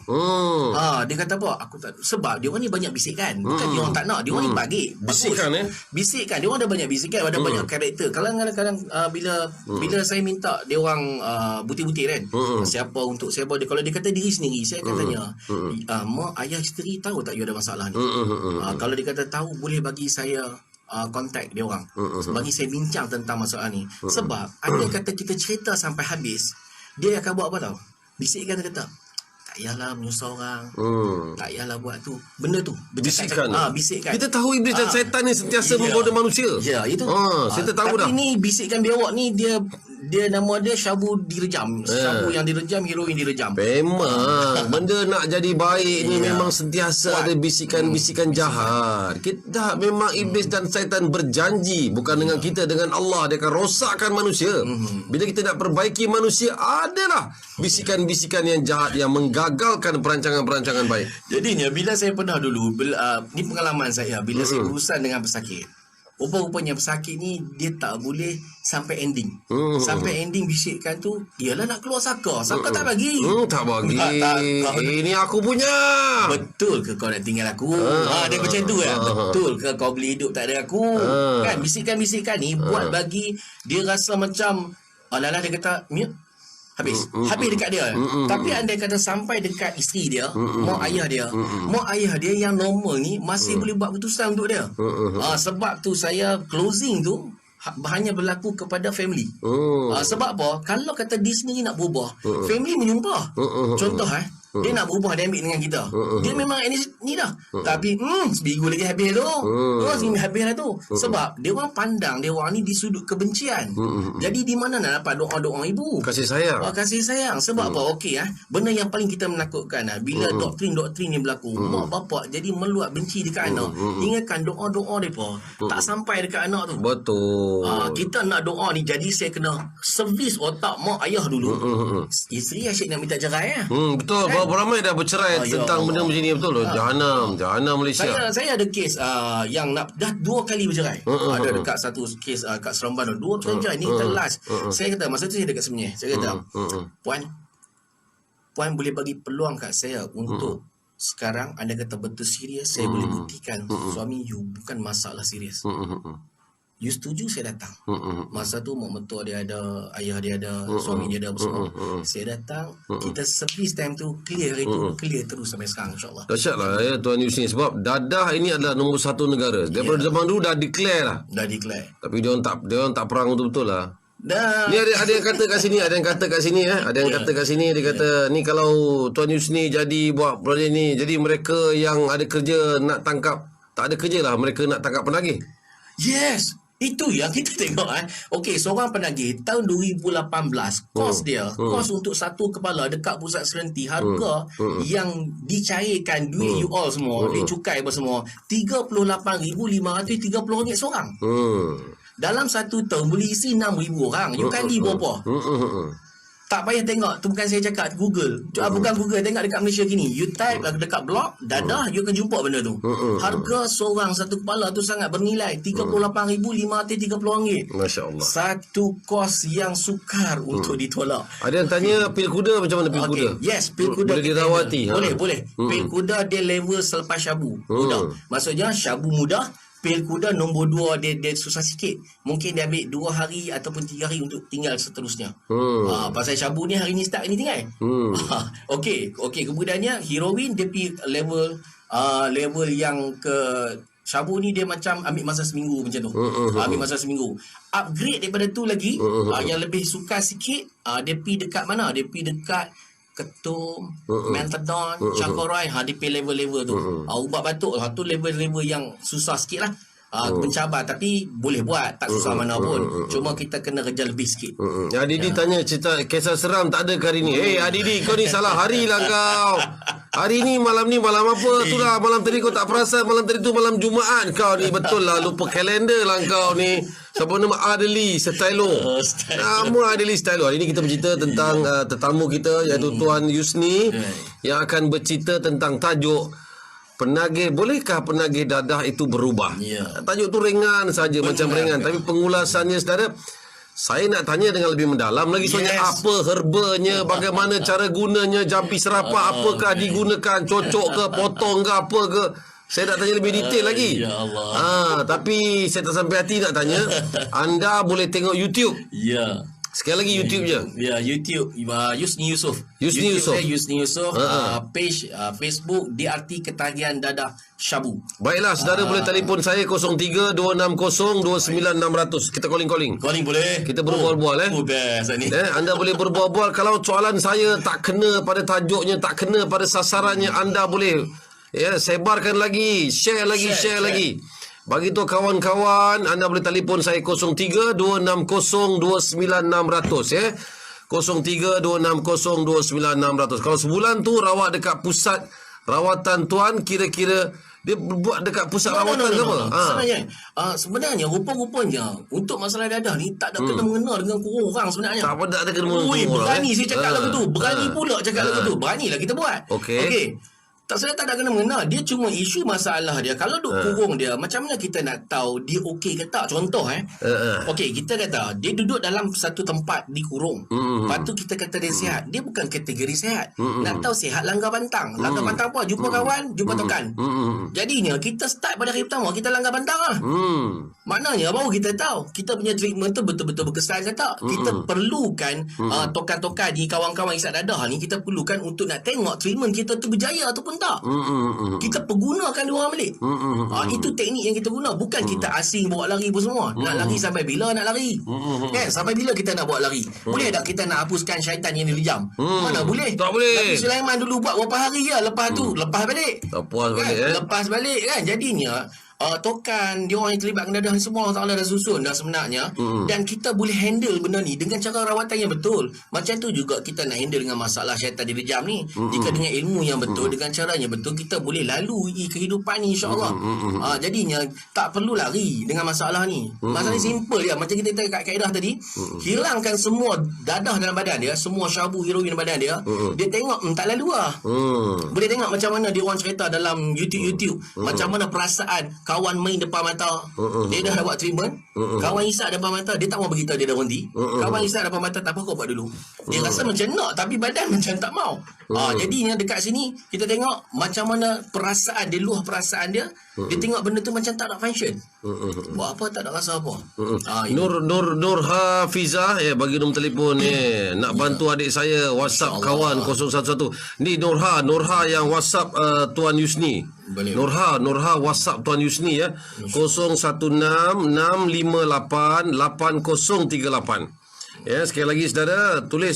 Dia kata apa? Aku tak, sebab dia orang ni banyak bisikan. Bukan dia orang tak nak, dia orang ni bagi. Bisikan, Bisikan. Dia orang ada banyak bisikan, ada banyak karakter. Kadang-kadang bila saya minta dia orang butir-butir kan. Siapa untuk siapa dia, kalau dia kata diri sendiri, saya akan tanya, mak, ayah, isteri tahu tak you ada masalah ni? Kalau dia kata tahu, boleh bagi saya kontak dia orang. Bagi saya bincang tentang masalah ni. Sebab ada kata kita cerita sampai habis, dia akan buat apa tau? Bisikkan, dia kata, tak payahlah menyusah orang. Tak payahlah buat tu. Benda tu. bisikan. Bisikkan. Kita tahu iblis dan syaitan ni sentiasa menggoda manusia. Ya, itu. Kita tahu dah. Tapi ni bisikkan biawak ni, dia nama dia Syabu direjam. Syabu yang direjam, heroin direjam. Memang benda nak jadi baik ni Ya. memang sentiasa ada bisikan-bisikan jahat. Kita memang iblis dan syaitan berjanji bukan dengan kita, dengan Allah, dia akan rosakkan manusia. Bila kita nak perbaiki manusia, adalah bisikan-bisikan yang jahat yang menggagalkan perancangan-perancangan baik. Jadinya bila saya pernah dulu, ni pengalaman saya bila saya berurusan dengan pesakit. Rupa-rupanya pesakit ni dia tak boleh sampai ending. Sampai ending bisikkan tu, ialah nak keluar Saka. Saka tak bagi. Tak bagi. Tak. Ini aku punya. Betul ke kau nak tinggal aku? Dia macam tu kan. Betul ke kau boleh hidup tak ada aku? Kan bisikan-bisikan ni buat bagi dia rasa macam alah, dia kata mute. Habis dekat dia. Tapi andai kata sampai dekat isteri dia, mak ayah dia yang normal ni masih boleh buat keputusan untuk dia. Sebab tu saya closing tu hanya berlaku kepada family. Sebab apa? Kalau kata dia sendiri nak berubah, family menyumpah. Contoh dia nak berubah, dia ambil dengan kita. Dia memang ni dah. Tapi seminggu lagi habis tu. Seminggu habis dah tu. Sebab dia orang pandang dia orang ni di sudut kebencian. Jadi di mana nak dapat doa-doa ibu? Kasih sayang. Kasih sayang. Sebab apa? Okey benda yang paling kita menakutkan bila doktrin-doktrin ni berlaku, mak bapak jadi meluat benci dekat anak. Ingatkan doa-doa depa tak sampai dekat anak tu. Betul. Kita nak doa ni, jadi saya kena servis otak mak ayah dulu. Isteri asyik nak minta cerai Betul. Berapa ramai dah bercerai Ya tentang benda Allah. macam ni, betul loh. Jahanam Malaysia. Saya ada kes yang dah 2 kali bercerai. Ada dekat satu kes kat Seremban 2 kali bercerai. Ni terlast. Saya kata masa tu saya dekat Semenyih. Saya kata, Puan boleh bagi peluang kat saya untuk sekarang anda kata betul serius, saya boleh buktikan suami you bukan masalah serius. You setuju, saya datang. Masa tu mak mentua dia ada, ayah dia ada, suami dia ada semua. Saya datang, kita servis time tu clear itu, clear terus sampai sekarang insya-Allah. Dahsyat lah ya Tuan Yusni. Sebab dadah ini adalah nombor 1 negara. Daripada zaman dulu dah declare lah. Dah declare. Tapi dia orang tak perang betul-betul lah. Dah. Ni ada yang kata kat sini, ada yang kata kat sini ada yang kata kat sini, dia kata ni kalau Tuan Yusni jadi buat projek ni, jadi mereka yang ada kerja nak tangkap, tak ada kerja lah, mereka nak tangkap penagih. Yes. Itu yang kita tengok Okey, seorang penagih tahun 2018 kos dia, kos untuk satu kepala dekat pusat Serenti, harga yang dicairkan duit you all semua, duit cukai apa semua, RM38,530 seorang. Dalam satu tahun boleh isi 6,000 orang. You kali berapa? Tak payah tengok, tu bukan saya cakap, Google. Bukan Google, tengok dekat Malaysia gini. You type dekat blog, dadah, you akan jumpa benda tu. Harga seorang satu kepala tu sangat bernilai, RM38,530. Masya Allah. Satu kos yang sukar untuk ditolak. Ada yang tanya pil kuda macam mana pil kuda? Yes, pil kuda boleh kita dirawati. Boleh. Pil kuda dia level selepas syabu. Mudah. Maksudnya syabu mudah, pil kuda nombor 2 dia susah sikit. Mungkin dia ambil 2 hari ataupun 3 hari untuk tinggal seterusnya. Pasal syabu ni hari ni start, hari ni tinggal. Okey, kemudiannya heroin dia pergi level yang ke Syabu ni dia macam ambil masa seminggu macam tu. Ambil masa seminggu. Upgrade daripada tu lagi, yang lebih suka sikit, dia pergi dekat mana? Dia pergi dekat Ketum, Mentadon, Cakoroy, dia pergi level-level tu. Ubat batuk tu level-level yang susah sikit lah. Mencabar, tapi boleh buat, tak susah mana pun. Cuma kita kena kerja lebih sikit. Adidi tanya cerita kisah seram tak ada ke hari ni? Adidi, kau ni salah hari lah kau. Hari ni malam apa tu lah. Malam tadi kau tak perasan, malam tadi tu malam Jumaat kau ni. Betul lah, lupa kalender lah kau ni. Siapa nama? Adeli Stylo. Nama Adeli Stylo. Hari ni kita bercerita tentang tetamu kita, iaitu Tuan Yusni, yang akan bercerita tentang tajuk penagih. Bolehkah penagih dadah itu berubah? Tajuk tu ringan saja, macam ringan, tapi pengulasannya saudara, saya nak tanya dengan lebih mendalam lagi. Soalnya apa herbanya, bagaimana cara gunanya, jampi serapak apakah digunakan, cocok ke, potong ke, apa ke. Saya nak tanya lebih detail lagi. Ya Allah. Tapi saya tak sampai hati nak tanya. Anda boleh tengok YouTube. Ya. Sekali lagi YouTube je. Ya, YouTube Yusni Yusof. Yusni Yusof. Yusni Yusof. Page Facebook DRT Ketagihan Dadah Syabu. Baiklah, saudara boleh telefon saya 03-260-29-600. Kita calling. Calling boleh. Kita berbual-bual best ni. Anda boleh berbual-bual. Kalau soalan saya tak kena pada tajuknya, tak kena pada sasarannya, anda boleh sebarkan lagi, share lagi. Bagi tu kawan-kawan, anda boleh telefon saya 03-260-29-600 03-260-29-600. Kalau sebulan tu rawat dekat pusat rawatan tuan, kira-kira dia buat dekat pusat rawatan ke apa? Sebenarnya rupa-rupanya untuk masalah dadah ni tak ada kena mengena dengan kurung orang sebenarnya. Tak ada kena mengena. Berani saya cakap lagu tu. Berani pula cakap lagu tu. Beranilah kita buat. Okey. Tak ada kena mengena. Dia cuma isu masalah dia. Kalau duk kurung dia, macam mana kita nak tahu dia okey ke tak? Contoh okey, kita kata dia duduk dalam satu tempat di kurung. Lepas tu kita kata dia sihat. Dia bukan kategori sihat. Nak tahu sihat, langgar pantang. Langgar pantang apa? Jumpa kawan, jumpa tokan. Jadinya kita start pada hari pertama, kita langgar pantang lah. Maknanya baru kita tahu kita punya treatment tu betul-betul berkesan ke tak. Kita perlukan tokan-tokan ni, kawan-kawan isap dadah ni, kita perlukan untuk nak tengok treatment kita tu berjaya ataupun tak. Kita pergunakan dia orang balik. Itu teknik yang kita guna. Bukan kita asing bawa lari pun semua. Nak lari sampai bila nak lari? Sampai bila kita nak bawa lari? Boleh tak kita nak hapuskan syaitan yang dilijam? Mana boleh? Tak boleh. Nabi Sulaiman dulu buat berapa hari je, lepas tu lepas balik. Lepas balik kan. Jadinya tokan dia orang yang terlibat dengan dadah ni semua Allah Ta'ala dah susun dah sebenarnya. Dan kita boleh handle benda ni dengan cara rawatan yang betul. Macam tu juga kita nak handle dengan masalah syaitan direjam ni. Jika dengan ilmu yang betul, dengan caranya betul, kita boleh lalui kehidupan ni, insyaAllah. Jadinya tak perlu lari dengan masalah ni. Masalah ni simple je. Macam kita kat kaedah tadi, hilangkan semua dadah dalam badan dia, semua syabu heroin dalam badan dia. Dia tengok tak lalu lah. Boleh tengok macam mana dia orang cerita dalam YouTube macam mana perasaan kawan main depan mata, dia dah buat treatment. Kawan isap depan mata, dia tak mau beritahu dia dah berhenti. Kawan isap depan mata, tak apa kau buat dulu. Dia rasa macam nak, tapi badan macam tak mau. Jadinya dekat sini kita tengok macam mana perasaan dia, luah perasaan dia. Dia tengok benda tu macam tak nak function. Buat apa tak nak rasa apa. Nur Hafizah bagi nombor telefon nak bantu adik saya WhatsApp kawan 011. Ni Nurha yang WhatsApp Tuan Yusni. Nurha WhatsApp Tuan Yusni 016-658-8038. Sekali lagi saudara, tulis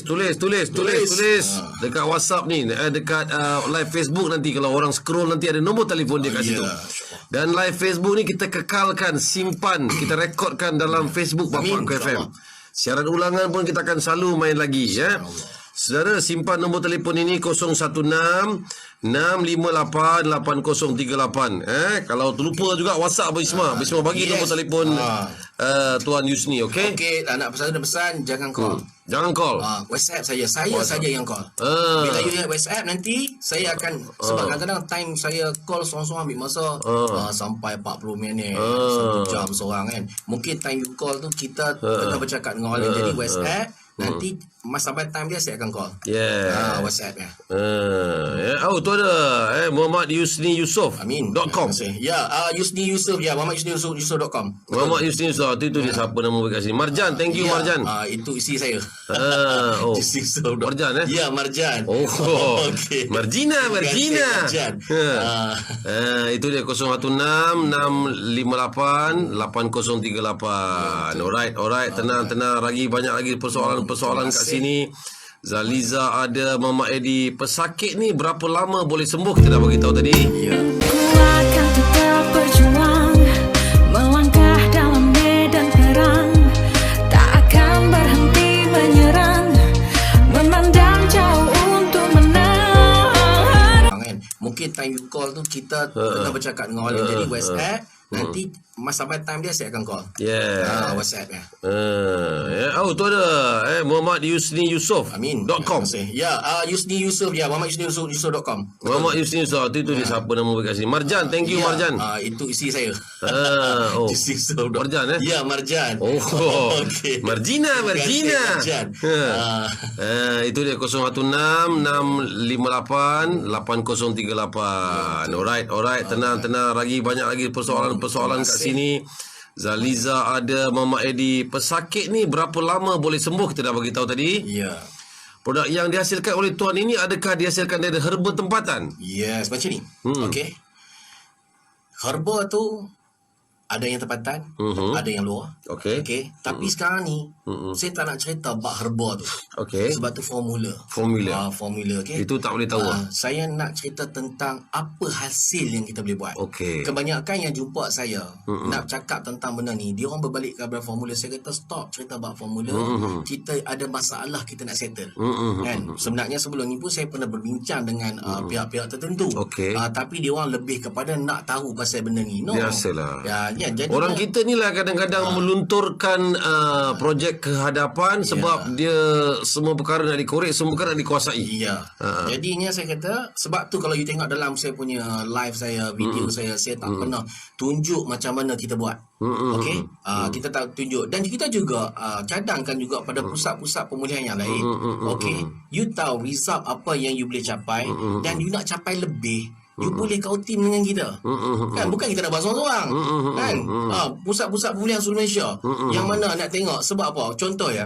dekat WhatsApp ni, dekat live Facebook nanti kalau orang scroll nanti ada nombor telefon dia kat situ. Dan live Facebook ni kita kekalkan, simpan, kita rekodkan dalam Facebook Bapak KFM. Siaran ulangan pun kita akan selalu main lagi Saudara, simpan nombor telefon ini 016-658-8038. Kalau terlupa juga WhatsApp Bisma bagi nombor telefon Tuan Yusni, okey? Okey, nak pesan jangan call. Jangan call. WhatsApp saya saja yang call. Bila you WhatsApp nanti saya akan sebab kadang-kadang time saya call seorang-seorang ambil masa sampai 40 minit, 1 jam seorang kan. Mungkin time you call tu kita tengah bercakap dengan orang lain. Jadi WhatsApp Nanti sampai time dia saya akan call. Yeah. WhatsApp ya. Tu ada Muhammad Yusni Yusof Amin. .com. Ya, Yusni Yusof ya, Muhammad Yusni Yusof.com. Muhammad Yusni Yusof itu dia siapa nama kat sini. Marjan, thank you Marjan. Itu isi saya. Yusni Yusof. Marjan Ya, Marjan. Okey. Marjina. Marjan. Itu dia 016-658-8038. Alright. Tenang. Banyak lagi persoalan kat sini. Zaliza ada, Mama Eddie. Pesakit ni berapa lama boleh sembuh? Kita dah beritahu tadi. Ya. Ku akan tetap berjuang, melangkah dalam medan perang, tak akan berhenti menyerang, memandang jauh untuk menang. Mungkin time you call tu kita tengah bercakap dengan orang lain. Jadi WhatsApp, nanti sampai time dia saya akan call. Yeah. WhatsApp ya. Tu ada Muhammad Yusni Yusof Amin. .com. Ya, Yusni Yusof ya, Muhammad Yusni Yusof.com. Muhammad Yusni Yusof itu dia siapa nama kat sini. Marjan, thank you Marjan. Itu isi saya. Yusni Yusof. Marjan Ya, Marjan. Okey. Marjina. Marjan. Itu dia 016-658-8038. Alright. Tenang. Banyak lagi persoalan kat sini. Zaliza ada, Mama Eddie. Pesakit ni berapa lama boleh sembuh? Kita dah beritahu tadi. Ya. Produk yang dihasilkan oleh tuan ini adakah dihasilkan dari herba tempatan? Yes, macam ni. Okey. Herba tu ada yang tempatan, ada yang luar. Okey. Tapi sekarang ni saya tak nak cerita bab herba tu. Okey. Sebab tu formula. Formula, okey. Itu tak boleh tahu. Saya nak cerita tentang apa hasil yang kita boleh buat. Okey. Kebanyakan yang jumpa saya nak cakap tentang benda ni, dia orang berbalik kepada formula. Saya kata stop cerita bab formula. Kita ada masalah kita nak settle. Kan? Sebenarnya sebelum ni pun saya pernah berbincang dengan pihak-pihak tertentu. Okey. Tapi dia orang lebih kepada nak tahu pasal benda ni. Biasalah. Ya, jadi orang kita ni lah kadang-kadang melunturkan projek ke hadapan sebab dia semua perkara nak dikorek, semua perkara nak dikuasai. Ya. Jadinya saya kata, sebab tu kalau you tengok dalam saya punya live saya, video saya tak pernah tunjuk macam mana kita buat. Okey? Kita tak tunjuk. Dan kita juga cadangkan juga pada pusat-pusat pemulihan yang lain. Okey? You tahu result apa yang you boleh capai dan you nak capai lebih. You boleh kau team dengan kita. Kan? Bukan kita nak buat seorang-seorang. Kan? Pusat-pusat pemulihan seluruh Malaysia. Yang mana nak tengok. Sebab apa? Contoh ya.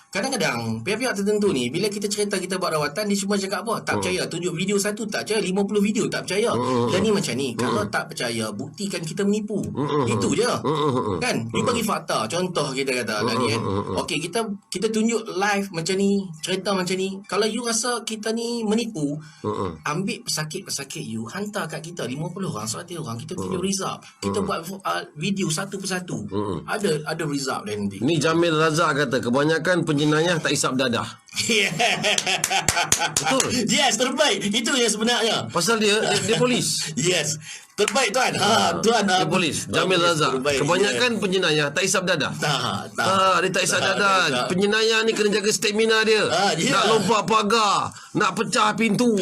Kadang-kadang pihak-pihak tertentu ni bila kita cerita kita buat rawatan, dia cuma cakap apa? Tak percaya. Tunjuk video satu tak percaya, 50 video tak percaya. Dan ni macam ni. Kalau tak percaya, buktikan kita menipu. Itu je. Kan? You bagi fakta. Contoh kita kata tadi kan. Okey, kita tunjuk live macam ni, cerita macam ni. Kalau you rasa kita ni menipu, ambil pesakit-pesakit you, hantar kat kita 50 orang, 100 orang, kita tunjuk result. Kita buat video satu persatu. Ada result dan nanti. Ni Jamil Razak kata kebanyakan penjenayah tak isap dadah. Betul. Yes, terbaik. Itu yang sebenarnya. Pasal dia polis. Yes. Terbaik tuan. Tuan dia polis. Jamil Razak. Kebanyakan penjenayah tak isap dadah. Tak. Dia tak isap dadah. Penjenayah ni kena jaga stamina dia. Nak lompat pagar, nak pecah pintu.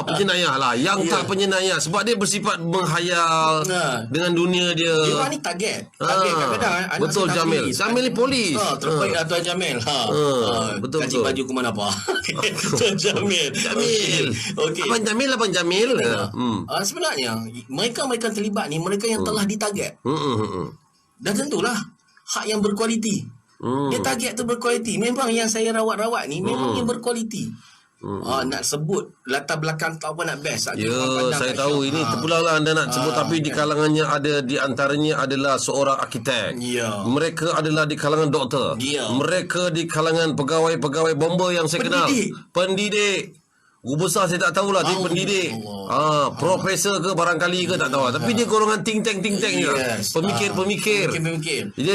Penjenayah lah. Yang tak penjenayah sebab dia bersifat menghayal dengan dunia dia. Dia orang ni target. Kadang-kadang betul Jamil. Jamil ni polis. Terbaik lah Tuan Jamil. Betul. Kaji baju ke mana apa. Tuan Jamil. Okey. Abang Jamil. Sebenarnya mereka terlibat ni, mereka yang telah ditarget. Dan tentulah hak yang berkualiti. Dia target tu berkualiti. Memang yang saya rawat-rawat ni memang yang berkualiti. Nak sebut latar belakang tak apa nak best. Saya tahu ini terpulang lah anda nak sebut, tapi di kalangannya ada, di antaranya adalah seorang arkitek. Mereka adalah di kalangan doktor. Mereka di kalangan pegawai bomba yang saya kenal. Pendidik. Guru besar saya tak tahulah, dia pendidik. Profesor ke barangkali ke tak tahu. Tapi dia golongan think tank je. Pemikir. Dia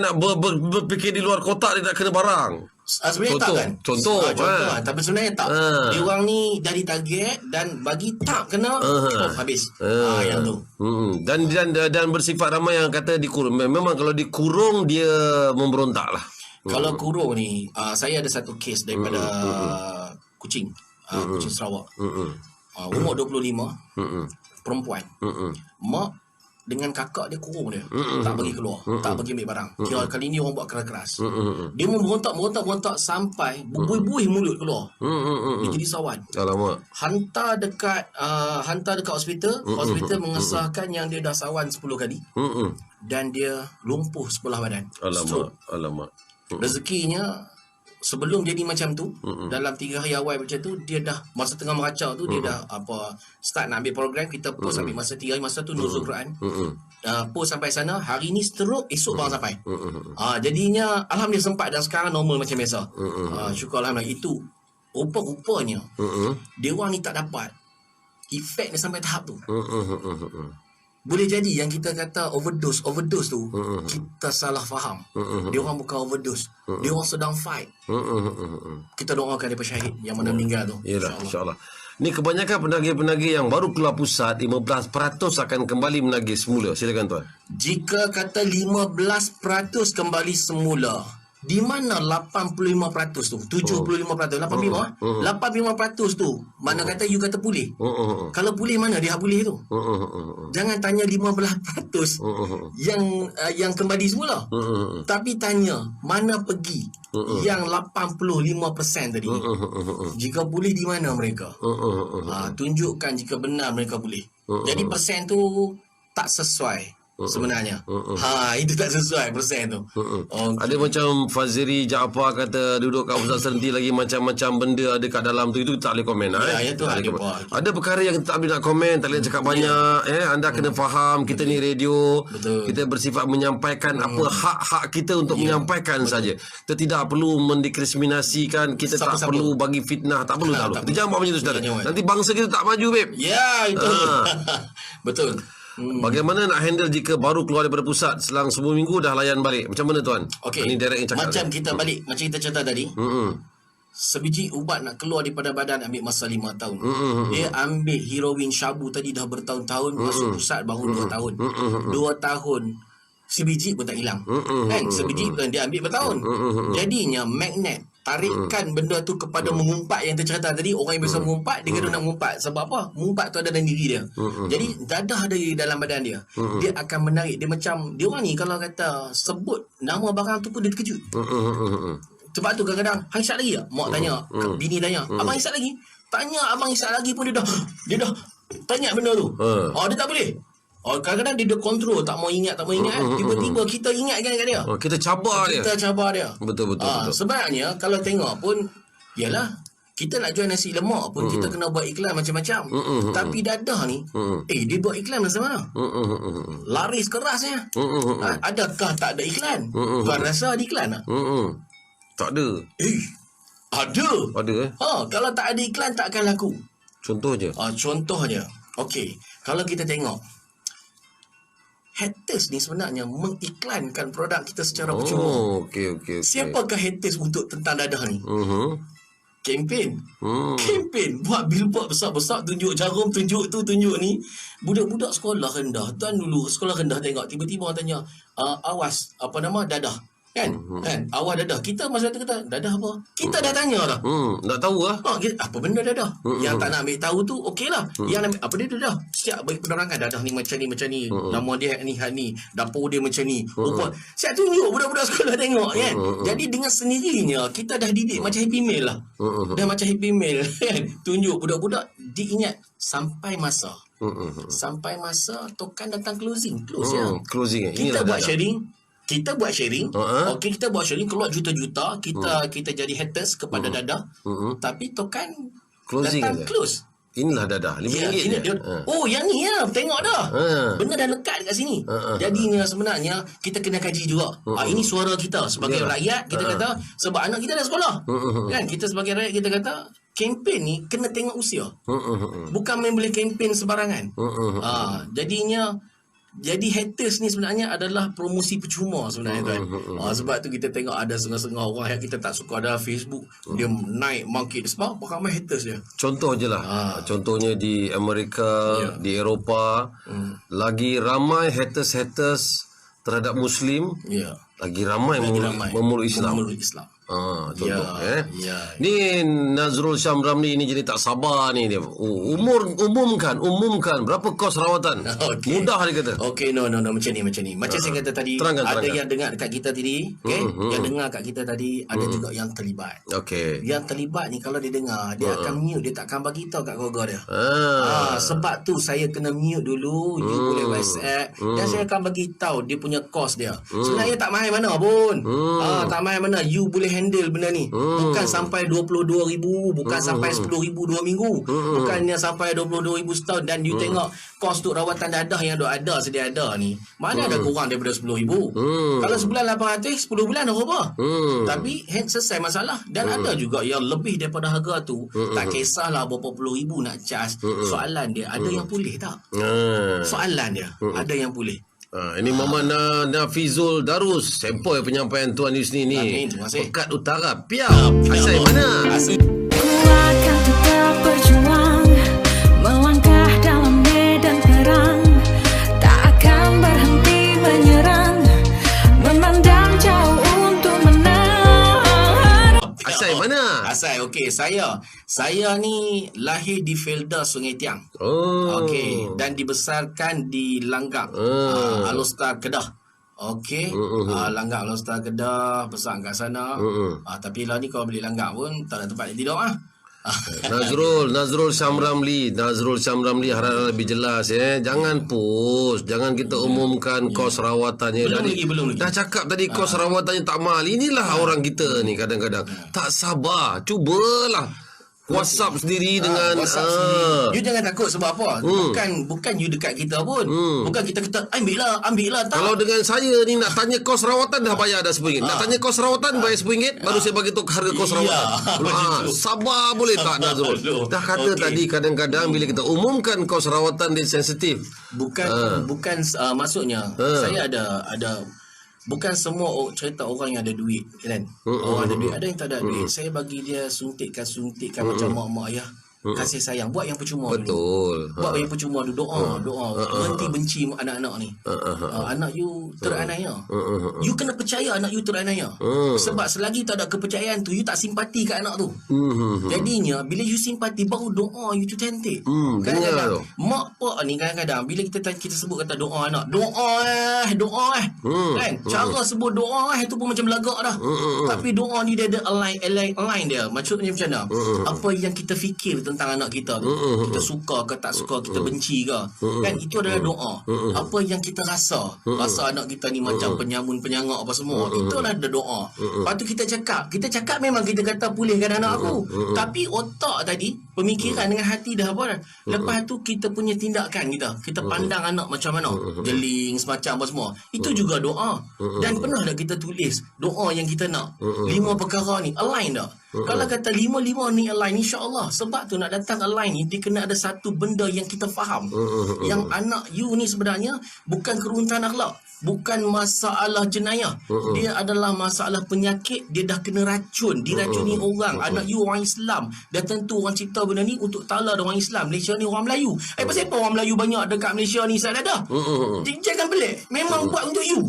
nak berfikir di luar kotak, dia nak kena barang. Sebenarnya tak kan? Contoh. Tapi sebenarnya tak. Dia orang ni dah ditarget dan bagi tak kena habis. Yang tu. Dan bersifat ramai yang kata dikurung. Memang kalau dikurung dia memberontak lah. Kalau kurung ni, saya ada satu kes daripada Kuching Sarawak. Umur 25, perempuan. Mak dengan kakak dia kurung dia. Tak bagi keluar, tak bagi ambil barang. Kira kali ni orang buat keras-keras. Dia merontak sampai berbuih-buih mulut keluar. Dia jadi sawan. Alamak. Hantar dekat hospital. Hospital mengesahkan yang dia dah sawan 10 kali. Dan dia lumpuh sebelah badan. Alamak. Rezekinya sebelum jadi macam tu, dalam 3 hari awal macam tu, dia dah masa tengah meracau tu, dia dah start nak ambil program. Kita post ambil masa 3 hari, masa tu nuzul Quran. Post sampai sana, hari ni stroke, esok baru sampai. Jadinya alhamdulillah sempat dan sekarang normal macam biasa. Syukur alhamdulillah. Itu rupa-rupanya dia orang ni tak dapat efek dia sampai tahap tu. Boleh jadi yang kita kata overdose tu kita salah faham. Dia orang bukan overdose. Dia orang sedang fight. Kita doakan dia syahid yang mana meninggal tu. Yalah, insya-Allah. Ni kebanyakan penagih-penagih yang baru keluar pusat 15% akan kembali menagih semula. Silakan tuan. Jika kata 15% kembali semula, di mana 85% tu? 75%, 85%. 85% tu mana kata you kata pulih. Kalau pulih mana dia pulih tu? Jangan tanya 15% yang kembali semula. Tapi tanya mana pergi yang 85% tadi. Jika pulih di mana mereka? Tunjukkan jika benar mereka pulih. Jadi persen tu tak sesuai sebenarnya. Itu tak sesuai persen tu. Ada macam Faziri Jaafar kata duduk kat pusat serenti lagi macam-macam benda ada kat dalam tu, itu tak boleh komen. Itu ada perkara yang tak boleh nak komen, tak boleh cakap banyak. Anda kena faham, kita ni radio. Kita bersifat menyampaikan apa hak-hak kita untuk menyampaikan saja. Kita tidak perlu mendiskriminasikan, kita tak perlu bagi fitnah, tak perlu. Kita jangan buat macam tu, saudara. Nanti bangsa kita tak maju, babe. Ya, itu. Betul. Bagaimana nak handle jika baru keluar daripada pusat selang 10 minggu dah layan balik? Macam mana tuan? Okey. Ini direct yang cakap. Macam kita balik, macam kita cerita tadi. Sebiji ubat nak keluar daripada badan ambil masa 5 tahun. Dia ambil heroin syabu tadi dah bertahun-tahun, masuk pusat baru 2 tahun. 2 tahun sebiji pun tak hilang. Kan? Sebiji pun dia ambil bertahun. Jadinya magnet tarikan benda tu kepada mengumpat yang tercerita tadi. Orang yang biasa mengumpat, dia kena nak mengumpat. Sebab apa? Mengumpat tu ada dalam diri dia. Jadi dadah ada di dalam badan dia. Dia akan menarik. Dia macam, dia orang ni kalau kata sebut nama barang tu pun dia terkejut. Sebab tu kadang-kadang, hang isap lagi tak? Mak tanya, bini tanya, abang isap lagi? Tanya abang isap lagi pun dia dah tanya benda tu. Dia tak boleh. Kadang-kadang dia dah kontrol, tak mau ingat. Tiba-tiba kita ingatkan kat dia. Kita cabar dia. Betul. Sebabnya kalau tengok pun, yalah, kita nak jual nasi lemak pun kita kena buat iklan macam-macam. Tapi dadah ni, dia buat iklan macam mana? Laris kerasnya. Adakah tak ada iklan? Tuan rasa ada iklan tak? Tak ada. Ada. Kalau tak ada iklan takkan laku. Contoh je. Okey, kalau kita tengok, haters ni sebenarnya mengiklankan produk kita secara percuma. Okey. Siapakah haters untuk tentang dadah ni? Kempen. Buat billboard besar-besar, tunjuk jarum, tunjuk tu, tunjuk ni. Budak-budak sekolah rendah. Tuan dulu sekolah rendah tengok, tiba-tiba orang tanya, awas, dadah. Kan? Awal dadah. Kita masa tu kata, dadah apa? Kita dah tanya dah. Nak tahu lah. Apa benda dadah? Yang tak nak ambil tahu tu, okey lah. Yang nak ambil, apa dia dadah? Siap bagi penerangan. Dadah ni macam ni. Nama dia ni. Dapur dia macam ni. Siap tunjuk budak-budak sekolah tengok kan. Jadi dengan sendirinya, kita dah didik macam happy meal lah. Dah macam happy meal kan. Tunjuk budak-budak diingat sampai masa. Sampai masa token datang closing. Closing. Kita buat sharing. Kita buat sharing. Kita buat sharing keluar juta-juta. Kita jadi haters kepada dadah. Tapi token closing datang close. Inilah dadah RM5 je. Yang ni ya, tengok dah. Benda dah lekat dekat sini. Jadinya sebenarnya kita kena kaji juga. Ini suara kita sebagai rakyat. Kita kata sebab anak kita dah sekolah. Kan kita sebagai rakyat kita kata kempen ni kena tengok usia. Bukan main boleh kempen sebarangan. Jadinya jadi haters ni sebenarnya adalah promosi percuma sebenarnya tuan. Sebab tu kita tengok ada setengah-setengah orang yang kita tak suka ada Facebook, dia naik market sebab ramai haters dia. Contoh je lah. Contohnya di Amerika, di Eropah, lagi ramai haters terhadap Muslim, lagi ramai memeluk Islam. Contoh Ya. Ni Nazrul Syam Ramli ni jadi tak sabar ni dia. Umumkan berapa kos rawatan. Okey. Mudah dia kata. Okey, no macam ni. Macam saya kata tadi, Terangkan. yang dengar dekat kita tadi, yang dengar kat kita tadi, ada juga yang terlibat. Okey. Yang terlibat ni kalau dia dengar, dia akan mute, dia takkan bagi tahu kat keluarga dia. Sebab tu saya kena mute dulu, you boleh WhatsApp dan saya akan bagi tahu dia punya kos dia. Sebenarnya tak mahal mana pun. Tak mahal mana, you boleh handle benda ni. Bukan sampai 22,000, bukan sampai 10,000 2 minggu. Bukannya sampai 22,000 setahun dan you tengok kos untuk rawatan dadah yang ada sedia ada ni. Mana ada kurang daripada 10,000. Kalau sebulan 800, 10 bulan dah berapa? Tapi selesai masalah. Dan ada juga yang lebih daripada harga tu. Tak kisahlah berapa puluh ribu nak charge. Soalan dia, ada yang pulih tak? Soalan dia, ada yang pulih. Ini Muhammad Nafizul Darus, sampel penyampaian Tuan Yusni ni. Amin, terima kasih. Pekat Utara, Piau. Asal mana? Ku akan tetap berjuang, melangkah dalam medan perang, tak akan berhenti menyerang, memandang jauh untuk menang. Asal mana? Asal, okey, saya ni lahir di Felda Sungai Tiang. Okey, dan dibesarkan di Langgam, Alostar Kedah. Okey, Langgam Alostar Kedah, besar kat sana. Tapi lah ni kalau beli Langgam pun tak ada tempat nak tidur Nazrul Syam Ramli harap lebih jelas Jangan push, jangan kita umumkan kos rawatannya. Belum lagi. Dah cakap tadi kos rawatannya tak mahal. Inilah orang kita ni kadang-kadang tak sabar. Cubalah WhatsApp sendiri dengan You jangan takut sebab apa? Bukan you dekat kita pun. Bukan kita ambil lah tak. Kalau dengan saya ni nak tanya kos rawatan dah bayar dah RM10. Nak tanya kos rawatan bayar RM10 baru saya bagi tahu harga kos rawatan. Sabar boleh tak Nazrul? Dah kata tadi kadang-kadang bila kita umumkan kos rawatan dia sensitif. Bukan maksudnya saya ada. Bukan semua cerita orang yang ada duit kan. Orang ada duit, ada yang tak ada duit. Saya bagi dia suntikkan macam mak-mak ayah. Kasih sayang, buat yang percuma dulu. Buat yang percuma dulu. Doa berhenti benci anak-anak ni. Anak you teraniaya. You kena percaya anak you teraniaya. Sebab selagi tak ada kepercayaan tu, you tak simpati kat anak tu. Jadinya bila you simpati, baru doa you tu cantik. Kadang-kadang mak pak ni kadang-kadang bila kita sebut kata doa anak, doa kan, cara sebut doa tu pun macam lagak dah. Tapi doa ni dia ada align dia. Maksudnya macam mana? Apa yang kita fikir tentang anak kita tu, kita suka ke tak suka, kita benci ke, kan, itu adalah doa. Apa yang kita rasa anak kita ni macam penyamun penyangak apa semua, itulah ada doa. Lepas tu kita cakap memang kita kata pulihkan anak aku, tapi otak tadi, pemikiran dengan hati dah apa dah. Lepas tu kita punya tindakan kita pandang anak macam mana, jeling semacam apa semua, itu juga doa. Dan pernah tak kita tulis doa yang kita nak 5 perkara ni align tak? Kalau kata 5 ni align, insya-Allah. Sebab tu nak datang align ni, dia kena ada satu benda yang kita faham. Yang anak you ni sebenarnya bukan keruntuhan akhlak, bukan masalah jenayah. Dia adalah masalah penyakit. Dia dah kena racun, diracuni orang. Anak you orang Islam, dah tentu orang cipta benda ni untuk ta'ala orang Islam. Malaysia ni orang Melayu. Pasal apa orang Melayu banyak dekat Malaysia ni, saya dah. Jangan pelik, memang buat untuk you.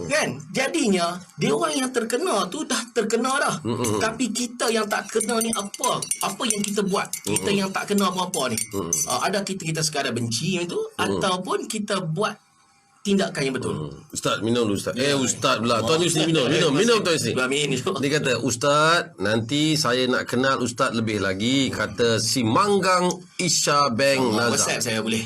Kan? Jadinya dia orang yang terkena tu dah terkena dah. Tapi kita yang tak kena ni apa yang kita buat? Kita yang tak kena apa-apa ni. Ada kita sekadar benci itu, ataupun kita buat tindakan yang betul. Ustaz, minum dulu Ustaz. Ustaz pula. Tuan Yusni minum Tuan Yusni. Dia kata, Ustaz, nanti saya nak kenal Ustaz lebih lagi. Kata si Manggang Isha Bank Nazar. WhatsApp saya boleh.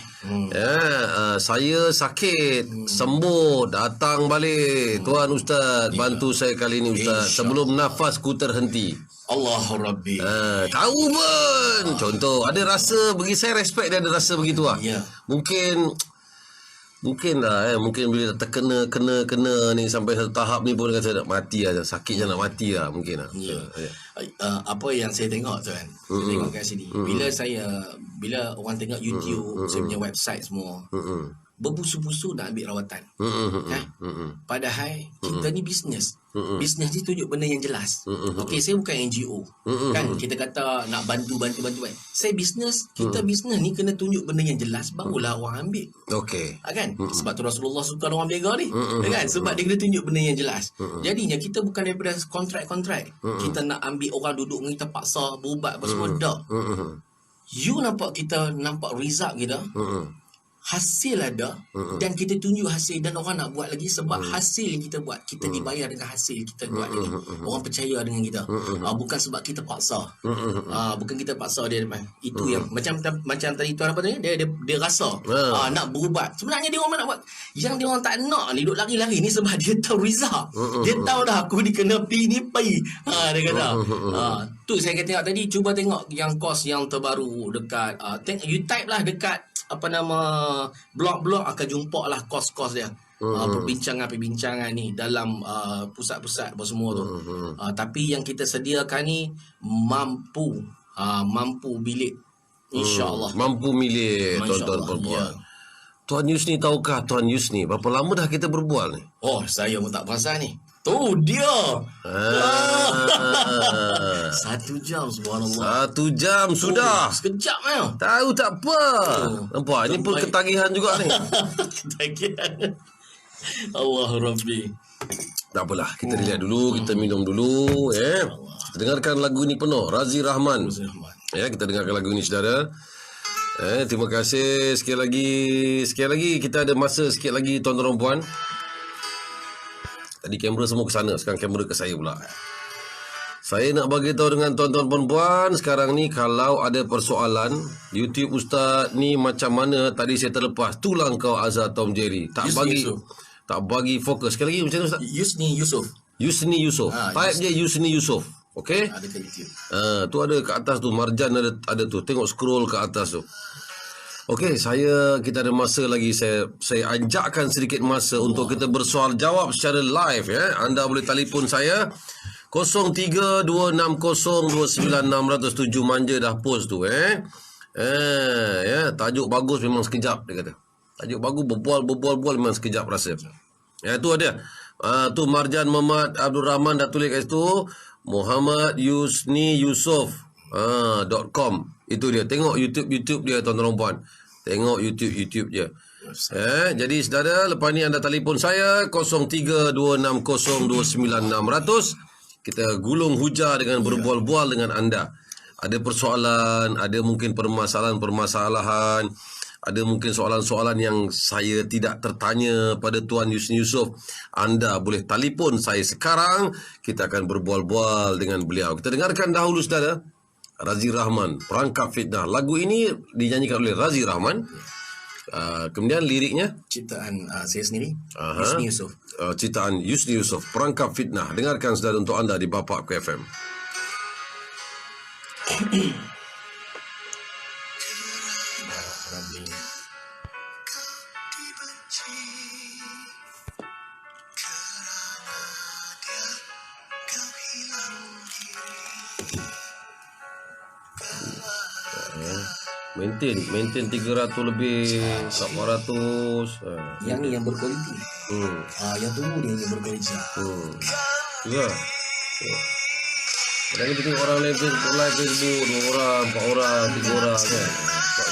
Saya sakit, sembuh, datang balik. Tuan Ustaz, bantu saya kali ni Ustaz. Sebelum nafasku terhenti. Allahu Rabbi. Tahu pun. Contoh, ada rasa, bagi saya respect dia ada rasa begitu lah. Mungkin lah mungkin bila terkena ni sampai satu tahap ni pun kata nak mati lah, sakit je nak mati lah mungkin lah. Apa yang saya tengok tu kan, saya tengok kat sini, bila orang tengok YouTube, saya punya website semua, berbusu-busu nak ambil rawatan. Padahal kita ni bisnes. Bisnes ni tunjuk benda yang jelas. Okey, saya bukan NGO. Kan kita kata nak bantu. Saya bisnes, kita bisnes ni kena tunjuk benda yang jelas barulah orang ambil. Okey. Kan? Sebab tu Rasulullah suka orang berniaga ni. Kan? Sebab dia kena tunjuk benda yang jelas. Jadinya kita bukan daripada kontrak. Kita nak ambil orang duduk dengan kita paksa berubat apa semua dak. You kita nampak result kita. Hasil ada dan kita tunjuk hasil dan orang nak buat lagi sebab hasil yang kita buat, kita dibayar dengan hasil kita buat lagi. Orang percaya dengan kita. Bukan sebab kita paksa. Bukan kita paksa dia depan. Itu yang macam tadi tuan apa tadi dia rasa nak berubat. Sebenarnya dia orang nak buat. Yang dia orang tak nak ni duk lari-lari ni sebab dia tahu result. Dia tahu dah aku dikena pi. Dia kata. Tu saya kata tengok tadi, cuba tengok yang kos yang terbaru dekat you type lah dekat blog-blog akan jumpa lah kos-kos dia. Perbincangan ni dalam pusat-pusat apa semua tu. Tapi yang kita sediakan ni mampu bilik, insya-Allah. Mampu milik tuan-tuan perempuan. Tuan Yusni tahukah Tuan Yusni berapa lama dah kita berbual ni? Oh, saya pun tak perasan ni. Tu dia. 1 jam, subhanallah. 1 jam sudah. Sekejap ya. Tahu tak apa. Nampak ini pun ketagihan juga ni. Ketagihan. Allah Rabbi. Tak apalah, kita relax dulu, kita minum dulu, Kita dengarkan lagu ni penuh, Razi Rahman. Kita dengarkan lagu ni saudara. Terima kasih sekali lagi kita ada masa sikit lagi tuan-tuan dan puan. Tadi kamera semua ke sana, sekarang kamera ke saya pula. Saya nak bagi tahu dengan tuan-tuan perempuan, sekarang ni kalau ada persoalan, YouTube Ustaz ni macam mana tadi saya terlepas. Tulang kau Azhar Tom Jerry. Tak bagi fokus. Sekali lagi macam mana Ustaz? Yusni Yusof. Type je Yusni Yusof. Okey? Ada kat YouTube. Tu ada kat atas tu, Marjan ada tu. Tengok scroll ke atas tu. Okey, kita ada masa lagi. Saya ajakkan sedikit masa untuk kita bersoal jawab secara live Anda boleh telefon saya 0326029607. Manja dah post tu tajuk bagus memang sekejap dia kata. Tajuk bagus berbual memang sekejap rasa. Tu ada. Tu Marjan Muhammad Abdul Rahman dah tulis kat situ. Muhammad Yusni Yusof .com. Itu dia. Tengok YouTube dia tuan-tuan puan. Tengok YouTube dia. Jadi saudara, lepas ni anda telefon saya 0326029600. Kita gulung huja dengan berbual-bual dengan anda. Ada persoalan, ada mungkin permasalahan, ada mungkin soalan-soalan yang saya tidak tertanya pada Tuan Yusni Yusof. Anda boleh telefon saya sekarang. Kita akan berbual-bual dengan beliau. Kita dengarkan dahulu saudara. Razi Rahman, Perangkap Fitnah. Lagu ini dinyanyikan oleh Razi Rahman. Kemudian liriknya ciptaan saya sendiri, Yusni Yusof. Ciptaan Yusni Yusof, Perangkap Fitnah. Dengarkan saudara untuk anda di Bapakku FM. Maintain 300 lebih, 400. Yang ni yang berkualiti. Yang tunggu dia yang berkualiti. Ya. Kadang kita tengok orang lain live Facebook 2 orang, 4 orang, 3 orang kan.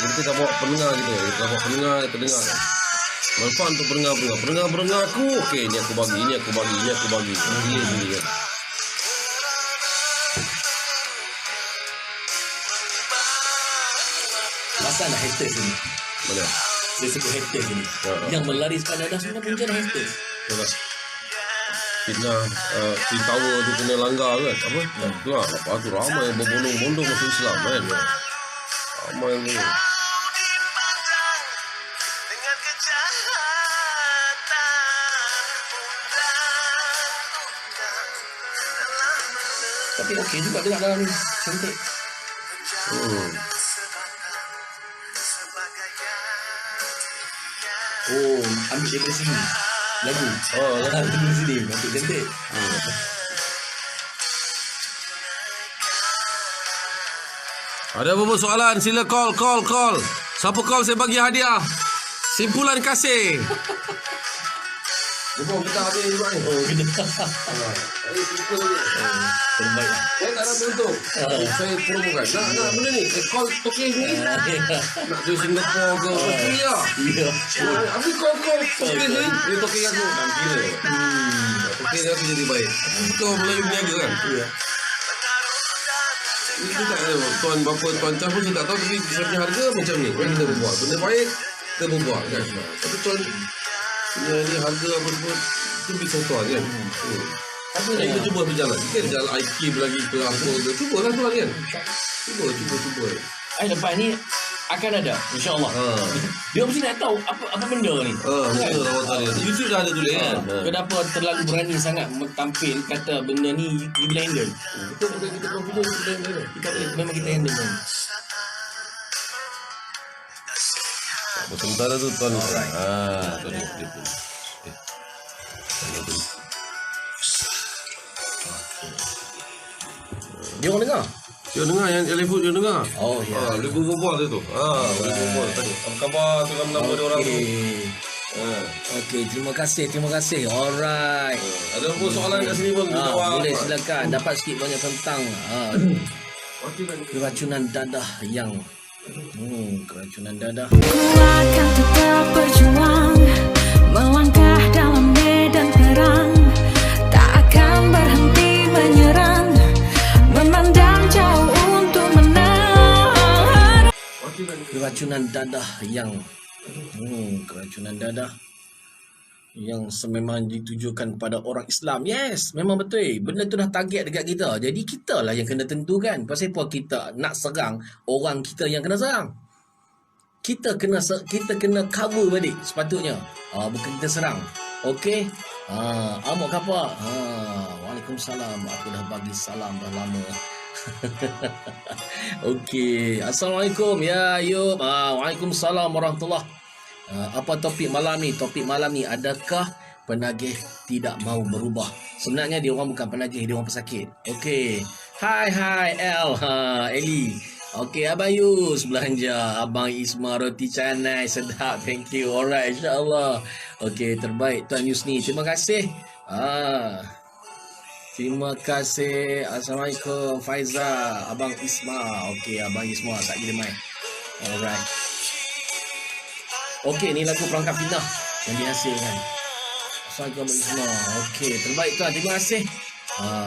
Kita tak bawa pendengar gitu. Kita bawa pendengar. Manfaat untuk pendengar aku. Okey, ini aku bagi. Dia sini kan. Masa nak hashtag sini. Mana? Saya sebut hashtag sini. Yang melariskan ada sebenarnya punca dah hashtag. Betul. Fitnah Twin Tower tu kena langgar kan? Apa? Tu lah. Lepas tu ramai yang berbondong-bondong masuk Islam kan? Ramai ni. Tapi okey juga dengar dalam ni. Cantik. Ambil daripada sini lagu. Lagu daripada sini. Cantik. Ada apa-apa soalan? Sila call. Siapa call saya bagi hadiah. Simpulan kasih. Bukan kita habis juga ni. Oh, kita. Lupa lagi. Terbaik lah. Saya tak ada untung. Saya promokan. Nak benda ni. Call token ni. Nak pergi Singapore ke Australia. Ya. Habis call token ni. Dia token aku. Tak kira. Token dia aku jadi baik. Kau Melayu berniaga kan? Ya. Itu tak ada. Tuan bapa, tuan Cah pun saya tak tahu. Tapi saya punya harga macam ni. Yang kita berbual. Benda baik, kita berbual kan. Tapi tuan punya ni harga apa semua. Itu bisa tuan kan. Tapi kita cuba berjalan. Kita jalan IQ lagi ke apa ke. Cubalah tuan kan. Cuba. Lepas ni akan ada, insya-Allah. Dia mesti nak tahu apa benda ni. Betul rawatan dia. YouTube dah ada tulis kan. Kenapa terlalu berani sangat tampil kata benda ni you boleh handle. Betul kita confident kita handle. Memang kita handle kan. Sementara tu tuan. Tuan dia pun. Dia orang dengar? Dia dengar yang telefon dia dengar. Oh ya. Dia berbual dia tu. Boleh berbual tanya. Apa khabar tu nama dia orang tu. Okey, terima kasih. Alright. Ada apa soalan kat sini pun kita jawab. Boleh silakan. Dapat sikit banyak tentang keracunan dadah yang keracunan dadah. Ku akan tetap berjuang, melangkah dalam medan perang, tak akan berhenti menyerang, memandang jauh untuk menang. Keracunan dadah yang keracunan dadah yang sememang ditujukan pada orang Islam. Yes, memang betul. Benda tu dah target dekat kita. Jadi kita lah yang kena tentukan. Pasal apa kita nak serang orang kita yang kena serang. Kita kena cover balik sepatutnya. Bukan kita serang. Okey. Amok apa? Waalaikumsalam. Aku dah bagi salam dah lama. Okey. Assalamualaikum ya Ayub. Waalaikumsalam warahmatullahi. Apa topik malam ni? Topik malam ni, adakah penagih tidak mau berubah? Sebenarnya dia orang bukan penagih, dia orang pesakit. Okey. Hai Eli. Okey, Abang Yus belanja. Abang Isma roti canai sedap. Thank you. Alright, insya-Allah. Okey, terbaik Tuan Yusni. Terima kasih. Terima kasih. Assalamualaikum Faiza. Abang Isma. Okey, Abang Isma tak gila main. Alright. Okey, ni lagu Perangkap Fitnah yang dihasilkan. Assalamualaikum Abang Isma. Okey, terbaik tuan. Terima kasih.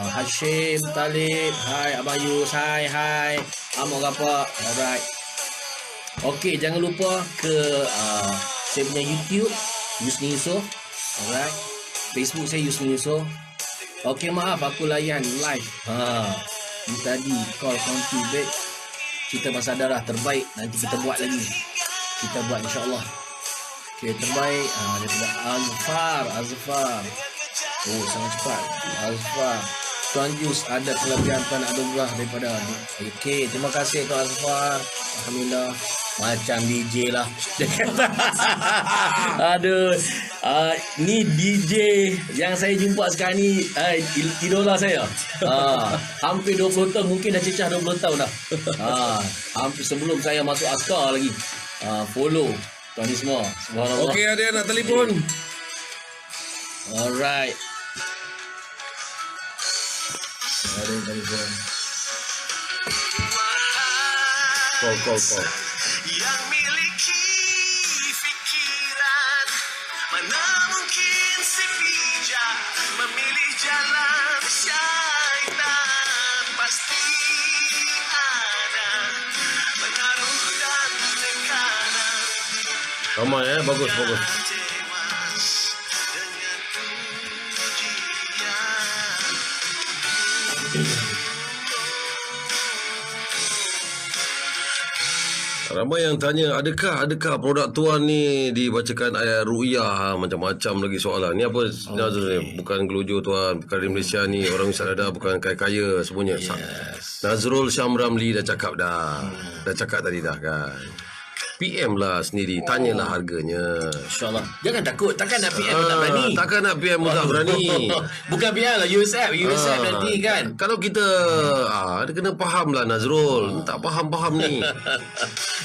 Hashim Talib. Hai Abang Yus. Hai. Amok apa? Alright. Okey, jangan lupa ke saya punya YouTube Yusni Yusof. Alright. Facebook saya Yusni Yusof. Okey, maaf aku layan live. Ni tadi call county back. Cerita pasal darah terbaik. Nanti kita buat lagi. Kita buat insya-Allah. Okey, terbaik. Daripada Azfar. Oh, sangat cepat. Azfar. Tuan Jus ada kelebihan tuan anugerah daripada. Okey, terima kasih Tuan Azfar. Alhamdulillah. Macam DJ lah. Dia kata. Aduh. Ni DJ yang saya jumpa sekarang ni idola saya. Hampir 20 tahun. Mungkin dah cecah 20 tahun dah. Hampir sebelum saya masuk askar lagi. Follow tuan ni semua. Subhanallah. Okey, ada nak telefon. Alright. Ada yang telefon. Call. Yang miliki fikiran, mana mungkin si bijak memilih jalan syaitan. Pasti ada pengaruh dan tekanan. Ramai bagus. Tewas dengan pujian. Ramai yang tanya, adakah produk tuan ni dibacakan ayat ru'yah, macam-macam lagi soalan. Ni apa Nazrul ni? Bukan gelojo tuan, bukan di Malaysia ni, orang Islam ada, bukan kaya-kaya semuanya. Yes. Nazrul Syam Ramli dah cakap dah. Dah cakap tadi dah kan. PM lah sendiri. Tanyalah harganya. InsyaAllah. Jangan takut. Takkan nak PM tak berani. Takkan nak PM pun tak berani. Bukan PM lah, USAP nanti kan. Kalau kita dia kena faham lah Nazrul. Tak faham ni.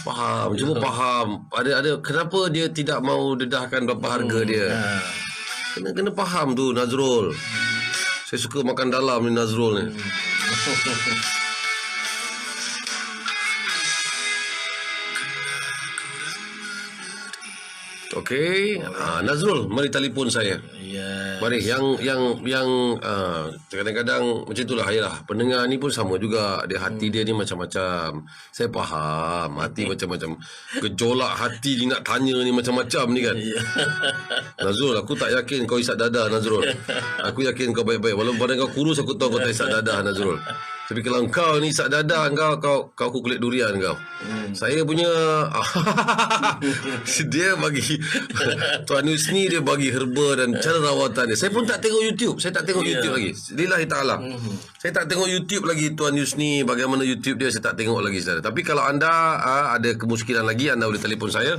Faham, cuma faham. Ada kenapa dia tidak mau dedahkan berapa harga dia. Kena faham tu Nazrul. Saya suka makan dalam ni Nazrul ni. Okey, Nazrul, mari telefon saya. Ya. Mari yang kadang-kadang macam itulah ayalah. Pendengar ni pun sama juga. Dia hati dia ni macam-macam. Saya faham hati macam-macam. Gejolak hati dia nak tanya ni macam-macam ni kan. Nazrul, aku tak yakin kau isap dadah Nazrul. Aku yakin kau baik-baik. Walaupun badan kau kurus, aku tahu kau tak isap dadah Nazrul. Tapi kalau kau ni isap dadah, kau kulit durian kau. Saya punya dia bagi Tuan Husni, dia bagi herba dan cara rawatan dia. Saya pun tak tengok YouTube. Saya tak tengok YouTube lagi. Lillahi ta'ala. Saya tak tengok YouTube lagi Tuan Husni. Bagaimana YouTube dia, saya tak tengok lagi saudara. Tapi kalau anda ada kemuskilan lagi, anda boleh telefon saya.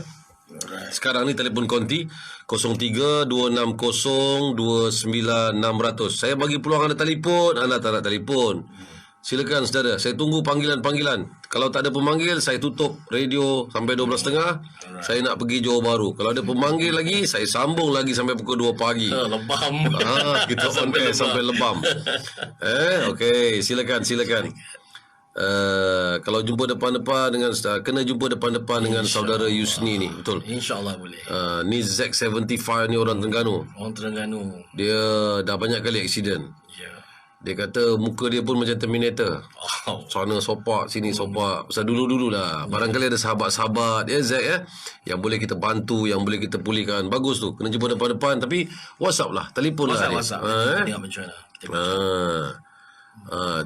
Sekarang ni telefon konti 03-260-29600. Saya bagi peluang anda telefon. Anda tak nak telefon, silakan saudara. Saya tunggu panggilan-panggilan. Kalau tak ada pemanggil, saya tutup radio sampai 12.30. Saya nak pergi Johor Bahru. Kalau ada pemanggil lagi, saya sambung lagi sampai pukul 2 pagi. Lebam. Kita on air sampai lebam. Okey, silakan. Kalau jumpa depan-depan dengan kena jumpa depan-depan dengan saudara Yusni ni, betul? InsyaAllah boleh. Ni Z75 ni orang Terengganu. Orang Terengganu. Dia dah banyak kali aksiden. Ya. Dia kata muka dia pun macam Terminator. Sana sopak, sini sopak. Pasal dulu-dulu lah. Barangkali ada sahabat-sahabat Zack yang boleh kita bantu, yang boleh kita pulihkan. Bagus tu. Kena jumpa depan-depan. Tapi WhatsApp lah. Telefon lah. WhatsApp. Tengok macam mana.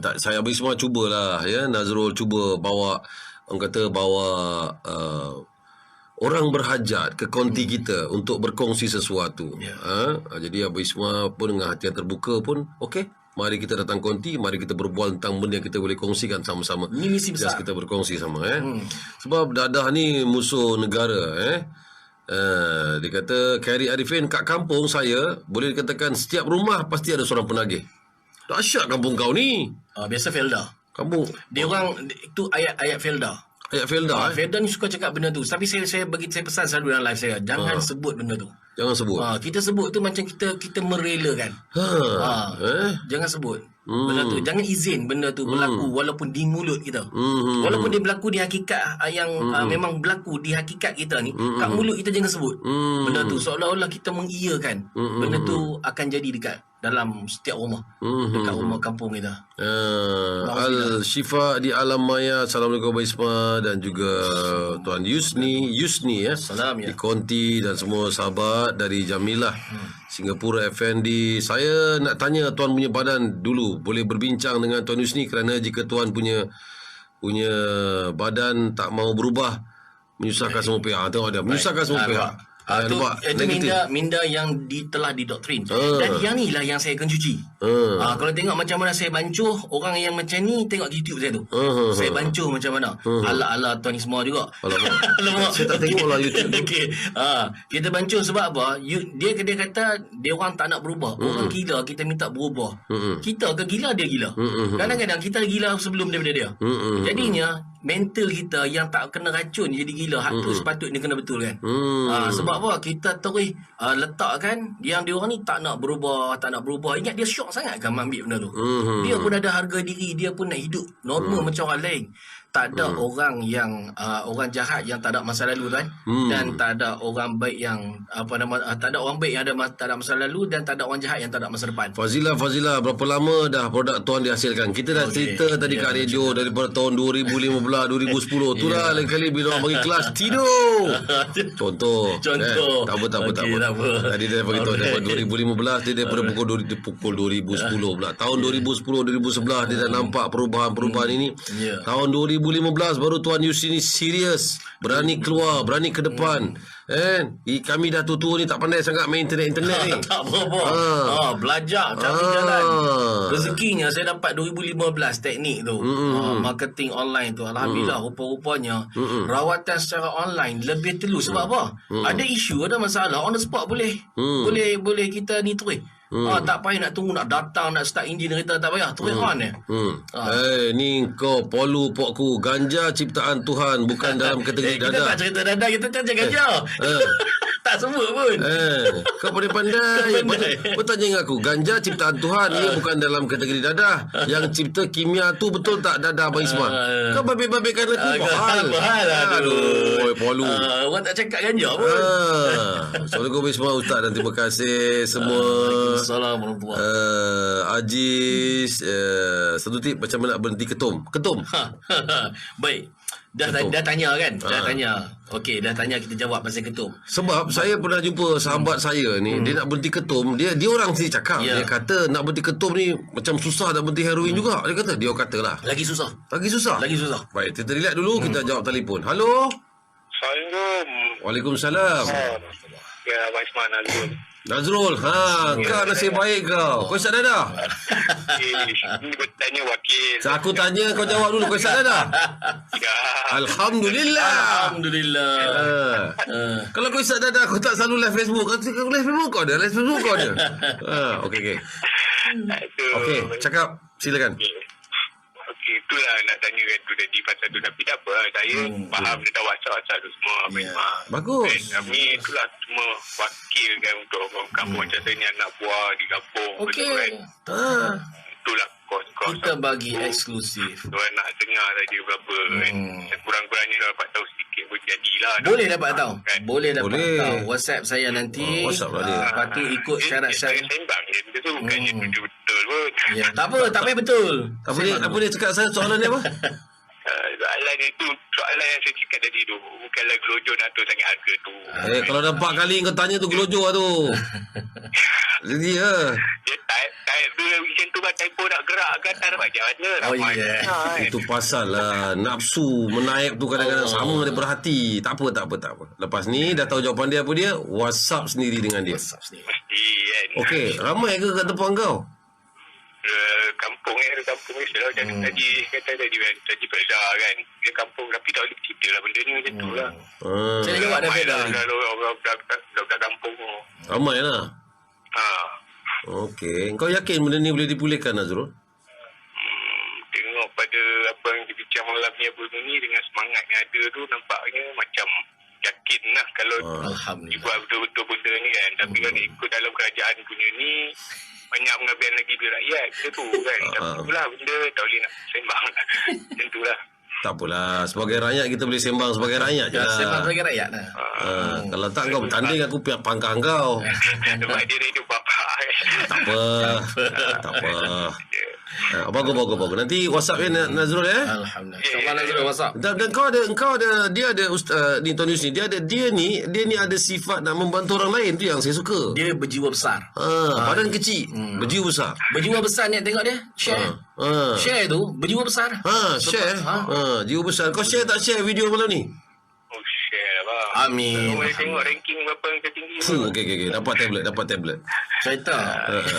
Tak, saya habis semua cubalah ya. Nazrul cuba bawa, orang kata bawa orang berhajat ke konti kita untuk berkongsi sesuatu. Jadi habis semua pun dengan hati yang terbuka pun okey. Mari kita datang konti, mari kita berbual tentang benda yang kita boleh kongsikan sama-sama. Ini misi besar. Just kita berkongsi sama Sebab dadah ni musuh negara dia kata Khairy Arifin, kat kampung saya boleh dikatakan setiap rumah pasti ada seorang penagih. Dahsyat kampung kau ni. Biasa Felda. Kampung Dia orang itu ayat Felda. Ayat Felda Felda ni suka cakap benda tu. Tapi saya pesan selalu dalam live saya, jangan sebut benda tu. Jangan sebut. Kita sebut tu macam kita merelakan. Jangan sebut benda tu. Jangan izin benda tu berlaku walaupun di mulut kita. Walaupun dia berlaku di hakikat yang memang berlaku di hakikat kita ni, kat mulut kita jangan sebut benda tu. Seolah-olah kita mengiyakan benda tu akan jadi dekat dalam setiap rumah, dekat rumah kampung kita. Al-Syifa di Alam Maya. Assalamualaikum Abang Isma dan juga Tuan Yusni Salam di Konti dan semua sahabat dari Jamilah Singapura Effendi. Saya nak tanya tuan punya badan dulu. Boleh berbincang dengan Tuan Yusni kerana jika tuan punya badan tak mau berubah, menyusahkan semua pihak. Tengok dia menyusahkan semua pihak. Itu minda yang telah didoktrin. Dan yang ni lah yang saya akan cuci. Kalau tengok macam mana saya bancuh orang yang macam ni, tengok YouTube saya tu. Saya bancuh macam mana. Ala-ala Tuan Isma juga. Alamak. Saya tak tengok lah YouTube tu. Okay. Kita bancuh sebab apa? Dia kata dia orang tak nak berubah. Orang gila kita minta berubah. Kita ke gila, dia gila. Kadang-kadang kita gila sebelum daripada dia. Jadinya mental kita yang tak kena racun jadi gila. Hak tu sepatutnya kena betul kan. Sebab apa? Kita terus letakkan yang dia orang ni tak nak berubah. Ingat dia syok sangat kan ambil benda tu. Dia pun ada harga diri, dia pun nak hidup normal macam orang lain. Tak ada orang yang orang jahat yang tak ada masa lalu kan, dan tak ada orang baik yang tak ada orang baik yang tak ada masa lalu, dan tak ada orang jahat yang tak ada masa depan. Fazilah, berapa lama dah produk tuan dihasilkan? Kita dah cerita tadi kat radio daripada tahun 2015, 2010. Itulah lain kali bila orang bagi kelas tidur. Contoh. Tak apa. Tadi dia bagi tahu daripada 2015, dia daripada pukul 2010 pula. Tahun 2010, 2011 dia dah nampak perubahan ini. Tahun 2012 2015 baru Tuan Yusri ni serius, berani keluar, berani ke depan. Kami dah tua-tua ni tak pandai sangat main internet ni. Tak apa. Belajar cari jalan. Rezekinya saya dapat 2015 teknik tu. Marketing online tu. Alhamdulillah rupa-rupanya rawatan secara online lebih telus. Sebab apa? Ada isu, ada masalah on the spot boleh. Boleh kita ni terus. Tak payah nak tunggu, nak datang, nak start enjin kereta, tak payah. Terus on je. Ni kau polu pokku, ganja ciptaan Tuhan, bukan dalam kategori Kita dadah. tak cerita dadah, kita cerita ganja. Tak sebut pun. Kau pandai-pandai. Bertanya dengan aku, ganja ciptaan Tuhan, ia bukan dalam kategori dadah. Yang cipta kimia tu betul tak dadah Abang Ismail? Kau babik-babikkan aku. Hal. Aduh, polu. Orang tak cakap ganja pun. Assalamualaikum Ismail Ustaz, dan terima kasih semua. Assalamualaikum. Ajis, satu tip macam mana nak berhenti ketum. Baik. Dah tanya kan? Dah tanya. Okey, dah tanya, kita jawab pasal ketum. Sebab saya pernah jumpa sahabat saya ni, dia nak berhenti ketum, dia orang sendiri cakap, dia kata nak berhenti ketum ni macam susah nak berhenti heroin juga. Dia kata lah. Lagi susah. Lagi susah. Baik, kita relax dulu, kita jawab telefon. Halo. Assalamualaikum. Waalaikumsalam. Ya, Abang Ismail Nazrul. Nazrul, kau nasib baik kau. Kau isap dadah? Ini bertanya wakil. Aku tanya, kau jawab dulu. Kau isap dadah? Ya. Alhamdulillah. Kalau kau isap dadah, kau tak selalu live Facebook. Kau live Facebook kau ada? Okey. Okey, cakap. Silakan. Okey, itulah nak tanya kan tu tadi pasal tu. Tapi tak apa, saya faham tentang WhatsApp tu semua. Bagus. Kami itulah cuma wakil kan untuk orang kampung macam saya ni, anak buah di kampung. Okey. Itulah kos-kos. Kita bagi eksklusif. Tuan nak dengar saja berapa kan. Kurang-kurangnya dapat tahu sedikit pun jadilah. Boleh dapat tahu. Boleh dapat Boleh. tahu. WhatsApp saya nanti. WhatsApp lah dia. Lepas tu ikut syarat-syarat. Saya sembang je. Dia tu bukannya betul-betul pun. Ya, tak apa betul. Apa dia cakap saya soalan dia apa? Soalan itu soalan yang saya cakap tadi tu, bukanlah gelojoh nak tahu sangat harga tu. Kalau dah 4 kali kau tanya tu gelojoh lah tu. Jadi Dia type tu macam tu kan, typo nak gerak ke atas macam mana. itu pasal lah nafsu menaip tu kadang-kadang sama daripada hati. Tak apa. Lepas ni dah tahu jawapan dia apa dia, WhatsApp sendiri dengan dia. Mesti kan. Okey, ramai ke kat depan kau? Kampung selalu macam tadi kata tadi Perda kan, dia kampung tapi tak boleh cerita lah benda ni macam tu lah. Saya jawab dah beda. Kalau orang kampung tu. Ramai lah. Okey, kau yakin benda ni boleh dipulihkan, Nazrul? Tengok pada apa yang dibincang malam ni apa ni, dengan semangat yang ada tu, nampaknya macam yakin lah kalau dibuat betul-betul benda ni kan. Tapi kalau ikut dalam kerajaan punya ni, banyak pengabdian lagi di rakyat kita tu kan. Tapi itulah benda tak boleh nak sembang lah. Macam tu lah. Tak apalah, sebagai rakyat kita boleh sembang sebagai rakyat je lah. Sembang sebagai rakyat lah. Kalau tak kau bertanding, aku pihak pangkah kau. Sebab dia radio bapak kan. Tak apa. Bagus. Nanti WhatsApp Nazrul Alhamdulillah. InsyaAllah Nazrul WhatsApp. Dan kau ada dia ada ni Tuan Yusri, dia ni ada sifat nak membantu orang lain, tu yang saya suka. Dia berjiwa besar. Badan kecil, berjiwa besar. Berjiwa besar ni, tengok dia. Share. Share tu berjiwa besar. Share. Jiwa besar. Kau share tak share video malam ni? Oh, share lah bang. Amin. Boleh tengok ranking berapa yang tertinggi. Okey. Dapat tablet. Cerita.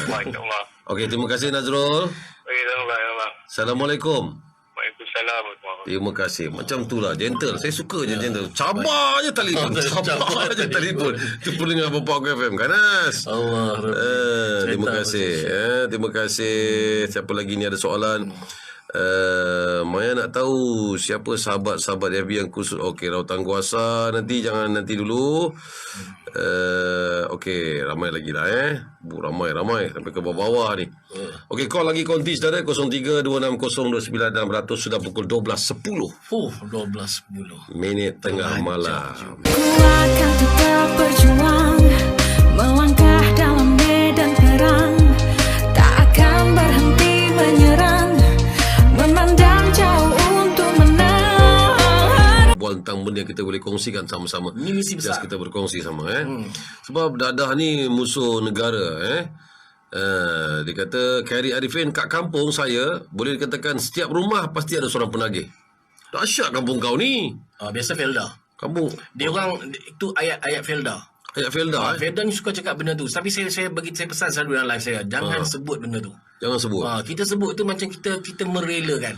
MasyaAllah. Okey, terima kasih Nazrul. Okey, bang. Assalamualaikum. Waalaikumsalam. Terima kasih. Macam tu lah, gentle. Saya suka je gentle. Cabar je telefon. Tu pun dengan Bapak Aku FM. Kanas. Allah. Terima kasih. Terima kasih. Siapa lagi ni ada soalan? Maya nak tahu siapa sahabat-sahabat FB yang khusus. Okey, Rautan Kuasa nanti, jangan nanti dulu. Okey, ramai lagi lah ramai sampai ke bawah-bawah ni. Okey, call lagi konti saudara 0326029600. Sudah pukul 12.10. 12.10 minit tengah malam. Ku akan tetap berjuang, melangkah dalam medan perang, tak akan berhenti menyerang, memandang jauh untuk menang. Buat tentang benda yang kita boleh kongsikan sama-sama. Ini misi besar. Just kita berkongsi sama Sebab dadah ni musuh negara dia kata Khairi Arifin, kat kampung saya boleh dikatakan setiap rumah pasti ada seorang penagih. Dahsyat kampung kau ni. Biasa Felda. Kampung Dia orang itu ayat-ayat Felda. ayat Felda. Felda ni suka cakap benda tu. Tapi saya pesan selalu dalam live saya, jangan sebut benda tu. Jangan sebut. Kita sebut tu macam kita merelakan.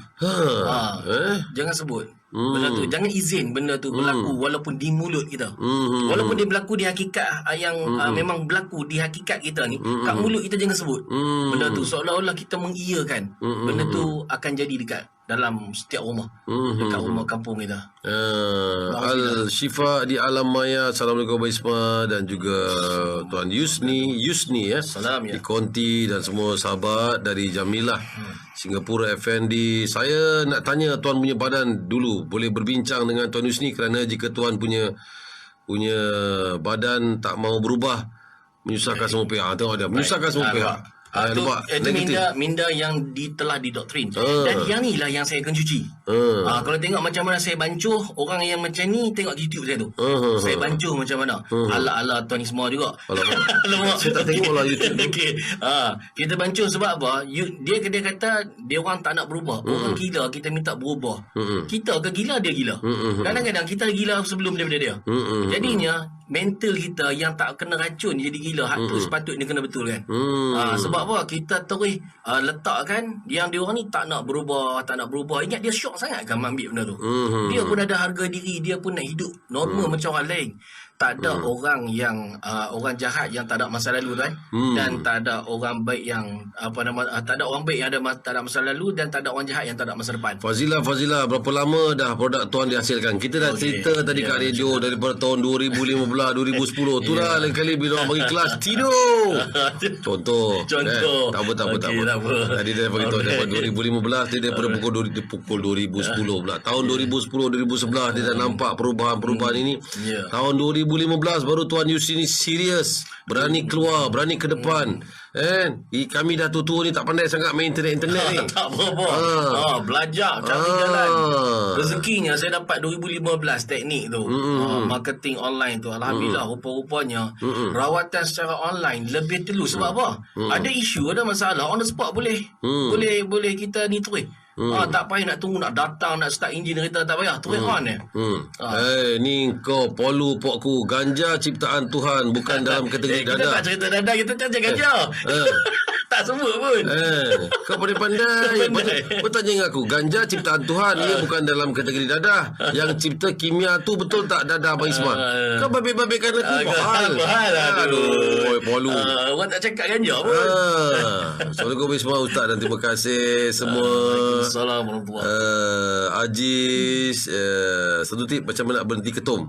Jangan sebut benda tu. Jangan izin benda tu berlaku walaupun di mulut kita. Walaupun dia berlaku di hakikat yang memang berlaku di hakikat kita ni, kat mulut kita jangan sebut benda tu. Seolah-olah kita mengiyakan benda tu akan jadi dekat dalam setiap rumah, dekat rumah kampung kita. Al-Syifa di Alam Maya. Assalamualaikum Abang Isma dan juga Tuan Yusni ya. Salam ya. Di Konti dan semua sahabat dari Jamilah Singapura Effendi. Saya nak tanya Tuan punya badan dulu. Boleh berbincang dengan Tuan Yusni kerana jika Tuan punya badan tak mau berubah, menyusahkan semua pihak. Tengok dia, menyusahkan semua pihak. Itu minda yang telah didoktrin. Dan yang ni lah yang saya akan cuci. Kalau tengok macam mana saya bancuh orang yang macam ni, tengok YouTube saya tu. Saya bancuh macam mana. Ala-ala Tuan Isma juga. Alamak. Saya tak tengok lah YouTube. Okay. Kita bancuh sebab apa? Dia kata dia orang tak nak berubah. Orang gila kita minta berubah. Kita ke gila, dia gila. Kadang-kadang kita gila sebelum daripada dia. Jadinya mental kita yang tak kena racun jadi gila. Hak tu sepatutnya kena betul kan. Sebab apa? Kita terus letakkan yang dia orang ni tak nak berubah. Ingat dia syok sangat kan ambil benda tu. Dia pun ada harga diri, dia pun nak hidup normal macam orang lain. Tak ada orang yang orang jahat yang tak ada masa lalu kan, dan tak ada orang baik yang tak ada orang baik yang tak ada masa lalu, dan tak ada orang jahat yang tak ada masa depan. Fazila, berapa lama dah produk Tuan dihasilkan? Kita dah cerita tadi kat radio daripada tahun 2015, 2010. Tu lah lain kali bila orang bagi kelas tidur. Contoh. Tak apa. Tadi dia bagi tahu daripada 2015 dia daripada pukul 2010 pula. Tahun 2010, 2011 dia dah nampak perubahan ini. Tahun 2015 baru Tuan Yusni ni serius, berani keluar, berani ke depan. Kami dah tua ni tak pandai sangat main internet ni. Tak apa. Belajar cari jalan. Rezekinya saya dapat 2015 teknik tu. Marketing online tu. Alhamdulillah rupa-rupanya rawatan secara online lebih telus. Sebab apa? Ada isu, ada masalah on the spot boleh kita ni terus. Tak payah nak tunggu, nak datang, nak start enjin kereta, tak payah. Terus on je. Ni kau polu pokku. Ganja ciptaan Tuhan, bukan dalam kategori Kita dadah. tak cerita dadah, kita cakap ganja. Tak sebut pun. Kau pandai-pandai. Bertanya dengan aku, ganja ciptaan Tuhan, ia bukan dalam kategori dadah. Yang cipta kimia tu betul tak dadah Abang Isman? Kau babik-babikkan aku. Bahal. Aduh, polu. Orang tak cakap ganja pun. Assalamualaikum Abang Isman Ustaz, dan terima kasih semua. Assalamualaikum. Aziz, satu tip macam mana nak berhenti ketum.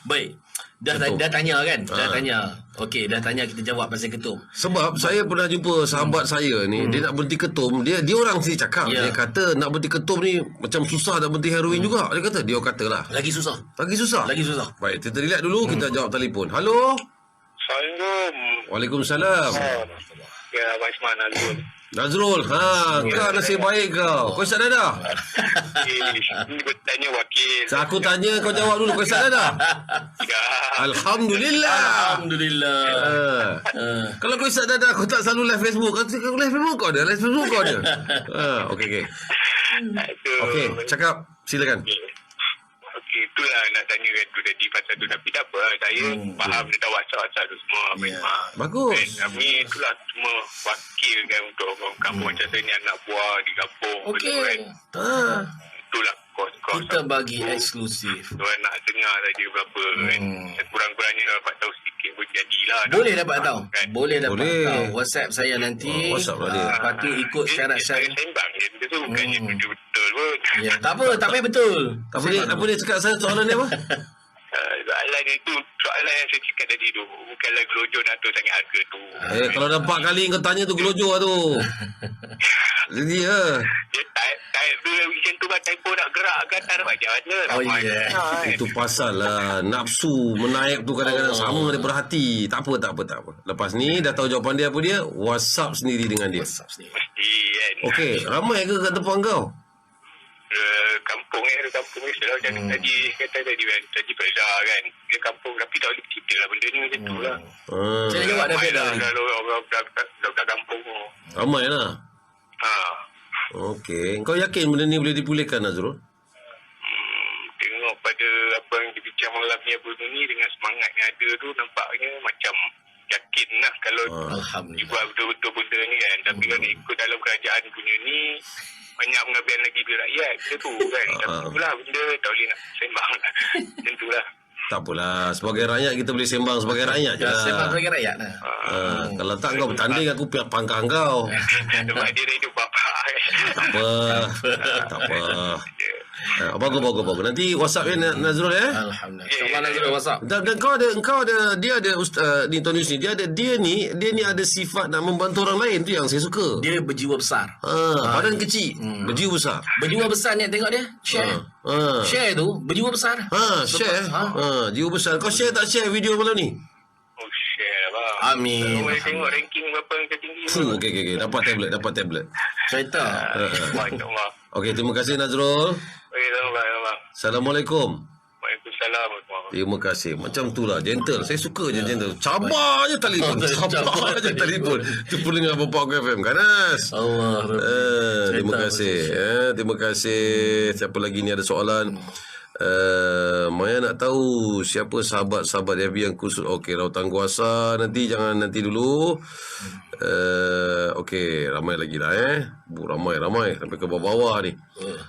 Baik. Dah tanya kan? Dah tanya. Okey, dah tanya, kita jawab pasal ketum. Sebab saya pernah jumpa sahabat saya ni, dia nak berhenti ketum, dia orang sendiri cakap, dia kata nak berhenti ketum ni macam susah nak berhenti heroin juga. Dia katalah. Lagi susah. Baik, kita relax dulu, kita jawab telefon. Halo. Assalamualaikum. Waalaikumsalam. Ya, Abang Isman Nazrul, kau nasib baik kau. Kau isap dadah? Ini bertanya wakil. Aku tanya, kau jawab dulu. Kau isap dadah? Ya. Alhamdulillah. Kalau kau isap dadah, kau tak selalu live Facebook. Kau live Facebook kau ada? Okey. Okey, cakap. Silakan. Okey, itulah nak tanya kan tu tadi pasal tu. Tapi tak apa, saya faham dia dah WhatsApp tu semua. Bagus. Kami itulah cuma wakil kan untuk orang kampung macam saya ni, anak buah di kampung. Okey. Itulah kos Kita bagi eksklusif. Tuan nak dengar saja berapa kan. Kurang-kurangnya dapat tahu sikit pun jadilah. Boleh dapat tahu. Kan? Boleh tahu. WhatsApp saya nanti. WhatsApp lah dia. Lepas tu ikut syarat-syarat. Saya sembang je. Dia tu bukannya betul-betul pun. Ya, tak payah betul. Apa dia cakap saya soalan dia apa? Soalan itu, soalan yang saya cakap tadi tu, bukanlah gelojo nak tahu sangat harga tu. Kalau dah 4 kali kau tanya tu gelojo lah tu. Jadi Dia type tu, weekend tu kan typo nak gerak ke atas macam mana. itu pasal lah nafsu menaik tu kadang-kadang sama daripada hati. Tak apa. Lepas ni dah tahu jawapan dia apa dia, WhatsApp sendiri dengan dia. Mesti kan. Okey, ramai ke kat tempat kau? Kampung ni selalu macam tadi kata tadi Feza kan, dia kampung tapi tak boleh cerita lah benda ni macam tu lah. Saya jawab dah beda. Kalau orang kampung tu Ramai lah. Okey. Kau yakin benda ni boleh dipulihkan, Nazrul? Tengok pada apa yang dibincang malam ni Abang ni dengan semangat yang ada tu nampaknya macam yakin lah kalau Alhamdulillah. dibuat betul-betul benda ni kan. Tapi kalau ikut dalam kerajaan punya ni banyak pengabian lagi duit rakyat macam tu kan. Tapi itulah benda tak boleh nak sembang lah. Macam tu lah. Tak apalah. Sebagai rakyat kita boleh sembang sebagai rakyat je lah. Sembang sebagai rakyat lah. Kalau tak kau bertanding aku pihak pangkah kau. Sebab dia dah hidup bapak kan. Tak apa. Tak apa. Bagus. Nanti WhatsApp Nazrul ya. Alhamdulillah. InsyaAllah Nazrul WhatsApp. Dan kau ada dia ada ni Tuan Yusni, dia ni ada sifat nak membantu orang lain, tu yang saya suka. Dia berjiwa besar. Badan kecil, berjiwa besar. Berjiwa besar ni tengok dia. Share. Share tu berjiwa besar. Share. Jiwa besar. Kau share tak share video malam ni? Oh share bang. Amin. Kau boleh tengok ranking berapa yang tertinggi. Okey. Dapat tablet. Cerita. InsyaAllah. Okey, terima kasih Nazrul. Okey, sama. Assalamualaikum. Waalaikumsalam. Terima kasih. Macam tu lah, gentle. Saya suka je gentle. Cabar je telefon. Cabar je telefon. Tu pun dengan Bapak aku FM. Kanas. Allah. Terima kasih. Terima kasih. Siapa lagi ni ada soalan? Maya nak tahu siapa sahabat-sahabat FB yang khusus. Okey, Lautan Kuasa nanti, jangan nanti dulu. Okey, ramai lagi lah ramai sampai ke bawah-bawah ni.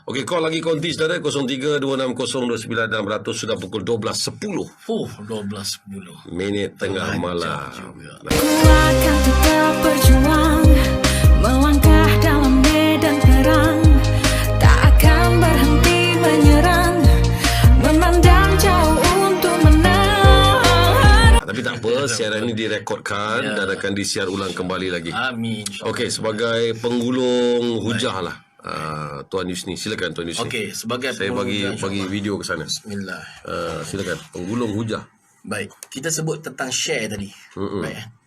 Okey, call lagi konti saudara 0326029600 sudah pukul 12.10. 12.10 minit tengah malam. Ku akan tetap berjuang, melangkah dalam medan perang, tak akan berhenti menyerang, memandang jauh untuk menang. Tapi tak apa, siaran ini direkodkan dan akan disiar ulang kembali lagi. Amin. Okey, sebagai penggulung hujah lah. Tuan Yusni, silakan Tuan Yusni. Okey, sebagai saya bagi video ke sana. Bismillah. Silakan penggulung hujah. Baik, kita sebut tentang share tadi. Baik.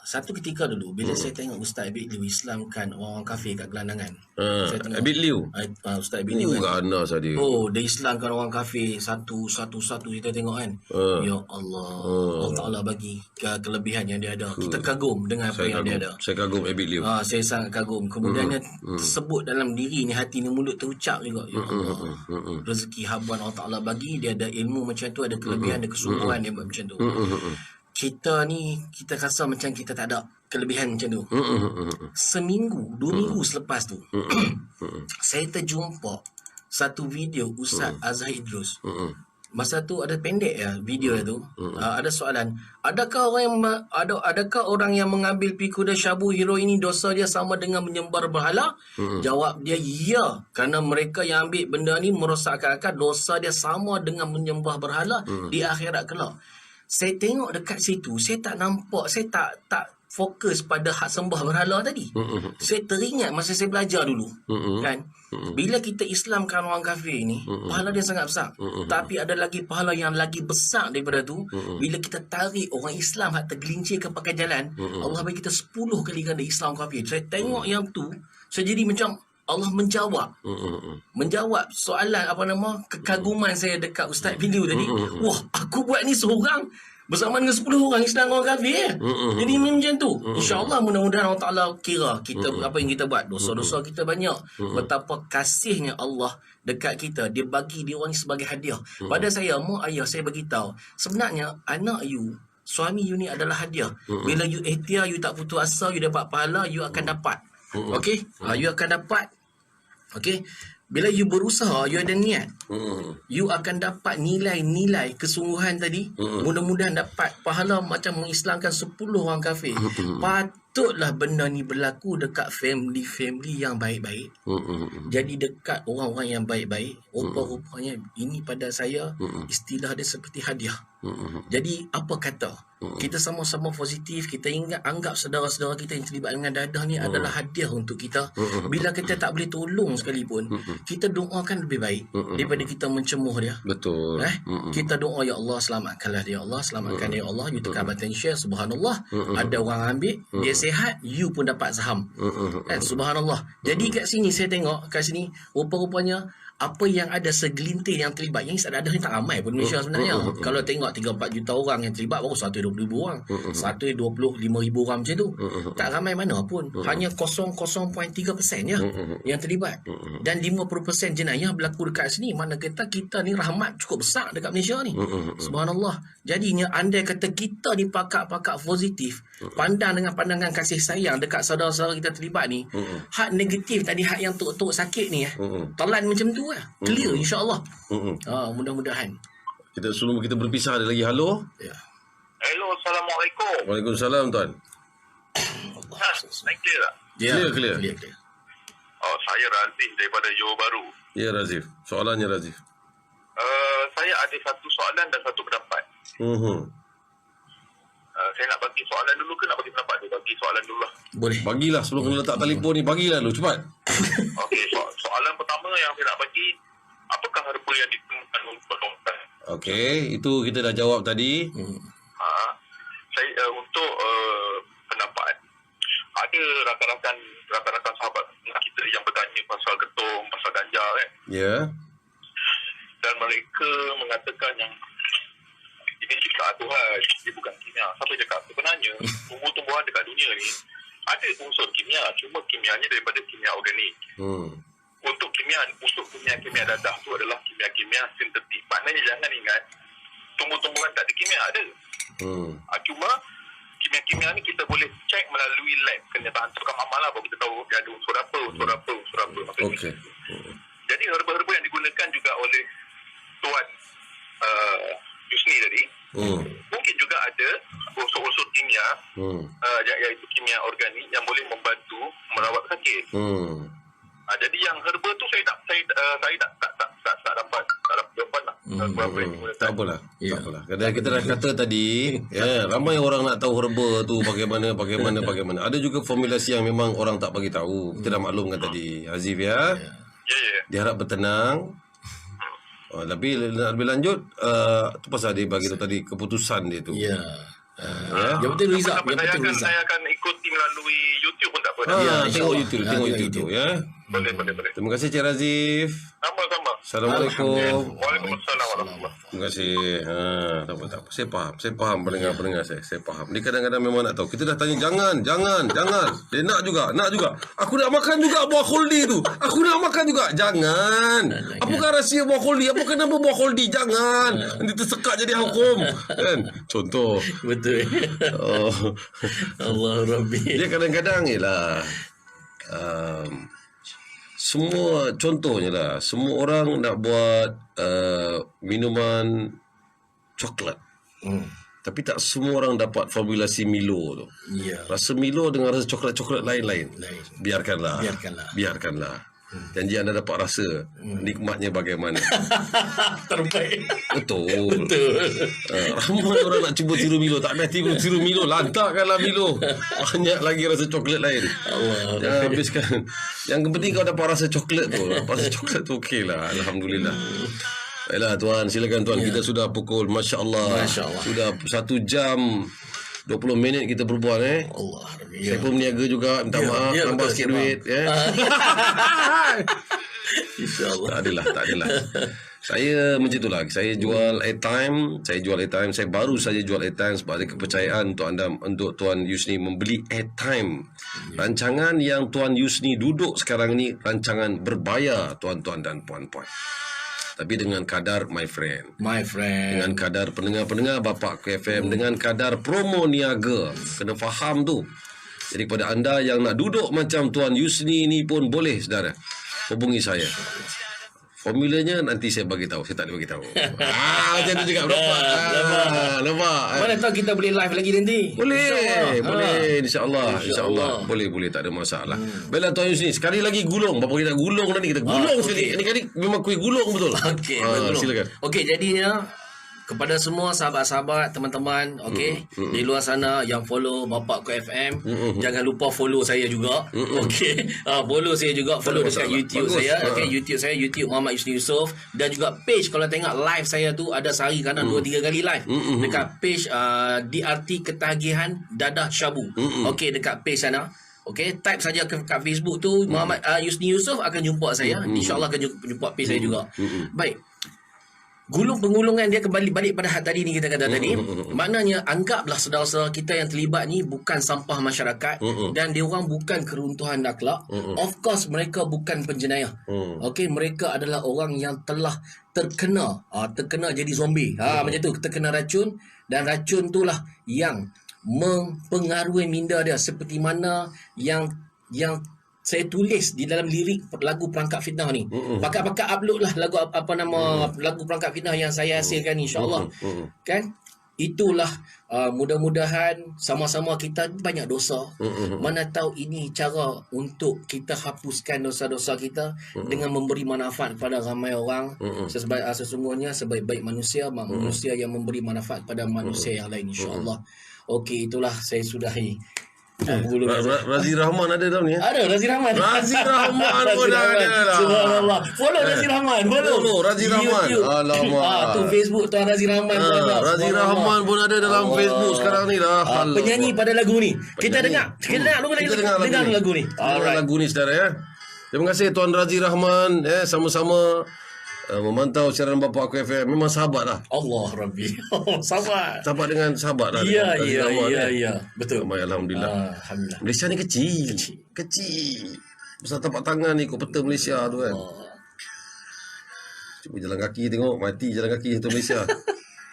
Satu ketika dulu bila saya tengok Ustaz Abid Liu Islamkan orang-orang kafir kat gelandangan. Saya tengok Abid Liu. Ustaz Abid Liu kan. Ganas dia. Dia Islamkan orang kafir satu kita tengok kan. Ya Allah. Allah Taala bagi kelebihan yang dia ada. Kita kagum dengan apa yang dia ada. Saya kagum Abid Liu. Saya sangat kagum. Kemudiannya tersebut dalam diri ni, hati ni, mulut terucap juga. Ya Allah. Rezeki habuan Allah Taala bagi, dia ada ilmu macam tu, ada kelebihan, ada kesungguhan dia buat macam tu. Kita ni, kita rasa macam kita tak ada kelebihan macam tu. Seminggu, 2 minggu selepas tu, saya terjumpa satu video Ustaz Azhar Idrus. Masa tu ada pendek ya video tu. Ada soalan, adakah orang yang mengambil pikuda syabu hero ini dosa dia sama dengan menyembah berhala? Jawab dia, ya, kerana mereka yang ambil benda ni merosakkan akal, dosa dia sama dengan menyembah berhala di akhirat kelak. Saya tengok dekat situ, saya tak nampak, saya tak fokus pada hak sembah berhala tadi. Saya teringat masa saya belajar dulu, kan? Bila kita Islamkan orang kafir ni, pahala dia sangat besar. Tapi ada lagi pahala yang lagi besar daripada tu, bila kita tarik orang Islam hak tergelincir ke pakai jalan, Allah bagi kita 10 kali ganda Islam kafir. Saya tengok yang tu, saya jadi macam Allah menjawab soalan kekaguman saya dekat Ustaz Biliu tadi. Wah, aku buat ni seorang bersama dengan 10 orang Islam orang kafir. Jadi macam tu. InsyaAllah mudah-mudahan Allah Ta'ala kira kita apa yang kita buat. Dosa-dosa kita banyak. Betapa kasihnya Allah dekat kita. Dia bagi dia orang ni sebagai hadiah. Pada saya, mak ayah saya beritahu, sebenarnya anak you, suami you ni adalah hadiah. Bila you ikhtiar, you tak putus asa, you dapat pahala, you akan dapat. Okey? You akan dapat. Okey? Bila you berusaha, you ada niat, you akan dapat nilai-nilai kesungguhan tadi. Mudah-mudahan dapat pahala macam mengislamkan 10 orang kafir. Patutlah benda ni berlaku dekat family yang baik-baik. Jadi dekat orang-orang yang baik-baik, rupa-rupanya ini pada saya istilah dia seperti hadiah. Jadi apa kata? Kita sama-sama positif, kita anggap saudara-saudara kita yang terlibat dengan dadah ni adalah hadiah untuk kita. Bila kita tak boleh tolong sekalipun, kita doakan lebih baik daripada kita mencemuh dia. Betul. Kita doa, ya Allah selamatkanlah dia, Allah selamatkan dia, Allah. You tekan button share, subhanallah. Ada orang ambil, dia sihat, you pun dapat saham. Subhanallah. Jadi kat sini saya tengok, kat sini rupa-rupanya apa yang ada segelintir yang terlibat. Yang ada ni tak ramai pun Malaysia sebenarnya. Kalau tengok 3-4 juta orang yang terlibat, baru 120,000 orang, 125,000 orang macam tu. Tak ramai mana pun. Hanya 0.3% je yang terlibat. Dan 50% jenayah berlaku dekat sini. Mana kata kita ni rahmat cukup besar dekat Malaysia ni. Subhanallah. Jadinya andai kata kita ni pakak-pakak positif, pandang dengan pandangan kasih sayang dekat saudara-saudara kita terlibat ni, hak negatif tadi, hak yang tok-tok sakit ni telan macam tu lah. Clear insya-Allah. Mudah-mudahan. Sebelum kita berpisah, ada lagi halo? Ya. Hello, Assalamualaikum. Waalaikumsalam tuan. Naik clear tak? Ya. Clear. Saya Razif daripada Johor Bahru. Ya Razif. Soalannya Razif. Saya ada satu soalan dan satu pendapat. Saya nak bagi soalan dulu ke nak bagi pendapat dulu? Bagi soalan dulu lah. Boleh. Bagilah sebelum kena letak telefon ni, bagilah dulu cepat. Okey, soalan pertama yang saya nak bagi, apakah herba yang ditemukan untuk longkan? Okey, itu kita dah jawab tadi. Saya untuk pendapat, ada rakan-rakan sahabat kita yang bertanya pasal ketum, pasal ganja kan. Ya. Dan mereka mengatakan yang ini ciptaan Tuhan, dia bukan kimia. Siapa cakap? Sebenarnya tumbuh-tumbuhan dekat dunia ni ada unsur kimia, cuma kimianya daripada kimia organik. Untuk unsur kimia dadah tu adalah kimia sintetik. Maknanya jangan ingat tumbuh-tumbuhan tak ada kimia, ada. Cuma kimia ni kita boleh cek melalui lab, kena hantarkan amal lah baru kita tahu dia ada unsur apa. Okey. Jadi herba-herba yang digunakan juga oleh Tuan Yusni tadi, mungkin juga ada unsur-unsur kimia, iaitu kimia organik yang boleh membantu merawat sakit. Jadi yang herba tu saya tak dapat jawapan lah. Tak apalah. Kadang kita dah kata tadi, ramai orang nak tahu herba tu bagaimana. Ada juga formulasi yang memang orang tak bagi tahu. Kita dah maklumkan tadi, Azif ya. Dia harap bertenang. Tapi nak lebih lanjut, tu pasal dia bagi tu tadi keputusan dia tu. Ya. Yang penting Rizal. Saya akan ikuti melalui YouTube pun tak apa. Tengok YouTube ya. Boleh. Terima kasih Cik Razif. Sama-sama. Assalamualaikum. Waalaikumsalam warahmatullahi. Terima kasih. Tak apa. Saya faham pendengar saya faham. Dia kadang-kadang memang nak tahu. Kita dah tanya jangan. Dia nak juga. Aku nak makan juga buah koldi tu. Aku nak makan juga. Jangan. Apakah rahsia buah koldi? Apa kenapa buah koldi? Jangan. Nanti tersekat jadi hukum. Kan? Contoh. Betul. Allah Rabbi. Dia kadang-kadang semua contohnya lah, semua orang nak buat minuman coklat. Tapi tak semua orang dapat formulasi Milo tu. Ya. Rasa Milo dengan rasa coklat-coklat lain. Biarkanlah. Janji anda dapat rasa nikmatnya bagaimana. Terbaik. Betul. Ramai orang nak cuba tiru Milo. Tak payah tiru Milo. Lantakkanlah Milo. Banyak lagi rasa coklat lain. Allah. Jangan habiskan. Yang penting kau dapat rasa coklat tu. Rasa coklat tu okey lah. Alhamdulillah. Baiklah tuan. Silakan tuan. Kita sudah pukul. Masya Allah. Sudah 1 jam 20 minit kita berbual Allah. Saya pun berniaga juga. Minta maaf. Tambah sikit duit InsyaAllah. Tak adalah. Saya macam itulah. Saya jual airtime. Saya baru saja jual airtime sebab ada kepercayaan untuk Tuan Yusni membeli airtime. Rancangan yang Tuan Yusni duduk sekarang ni rancangan berbayar tuan-tuan dan puan-puan. Tapi dengan kadar my friend. Dengan kadar pendengar-pendengar Bapak KFM, dengan kadar promo niaga. Kena faham tu. Jadi kepada anda yang nak duduk macam Tuan Yusni ni pun boleh saudara. Hubungi saya. Formulanya nanti saya bagi tahu. Saya tak boleh bagi tahu. Macam tu juga nampak. Mana tahu kita boleh live lagi nanti. Boleh. InsyaAllah. Boleh. Tak ada masalah. Baiklah Tuan Yusni. Sekali lagi gulung. Bapa kita gulung tadi. Kita gulung sekali. Ini kali memang kuih gulung betul. Okey. Silakan. Okey, jadinya kepada semua sahabat-sahabat, teman-teman, di luar sana yang follow Bapak KFM, jangan lupa follow saya juga. Follow saya juga, follow dekat YouTube saya. YouTube saya, YouTube Muhammad Yusni Yusof, dan juga page kalau tengok live saya tu ada sehari kadang 2-3 kali live. Dekat page DRT Ketagihan Dadah Syabu. Dekat page sana. Okey, type saja kat Facebook tu Muhammad Yusni Yusof, akan jumpa saya. InsyaAllah akan jumpa page saya juga. Baik. Penggulungan dia kembali balik pada hal tadi ni kita kata tadi. Maknanya anggaplah saudara-saudara kita yang terlibat ni bukan sampah masyarakat dan dia orang bukan keruntuhan akhlak. Of course mereka bukan penjenayah. Okey, mereka adalah orang yang telah terkena jadi zombie. Macam tu, terkena racun, dan racun itulah yang mempengaruhi minda dia, seperti mana yang saya tulis di dalam lirik lagu Perangkap Fitnah ni. Pakat-pakat upload lah lagu lagu Perangkap Fitnah yang saya hasilkan, insya-Allah. Kan? Itulah mudah-mudahan sama-sama kita banyak dosa. Mana tahu ini cara untuk kita hapuskan dosa-dosa kita dengan memberi manfaat kepada ramai orang. Sesungguhnya sebaik-baik manusia yang memberi manfaat kepada manusia yang lain, insya-Allah. Okey, itulah saya sudahi. Razi Rahman ada dalam ni? Ada Razi Rahman. Razi Rahman pun ada lah. Subhanallah. Follow Razi Rahman. Follow Razi Rahman. Alamak. Tu Facebook Tuan Razi Rahman pun ada. Razi Rahman pun ada dalam Facebook sekarang ni lah. Penyanyi pada lagu ni. Kita dengar lagu ni. Alright. Lagu ni saudara ya. Terima kasih Tuan Razi Rahman, sama-sama memantau siaran Bapa Aku FM. Memang sahabat lah. Allah Rabbi. Sahabat. Sahabat dengan sahabat lah. Ya. Betul. Alhamdulillah. Alhamdulillah. Malaysia ni kecil. Besar tapak tangan ni ikut peta Malaysia tu kan. Cuba jalan kaki tengok, mati jalan kaki satu Malaysia.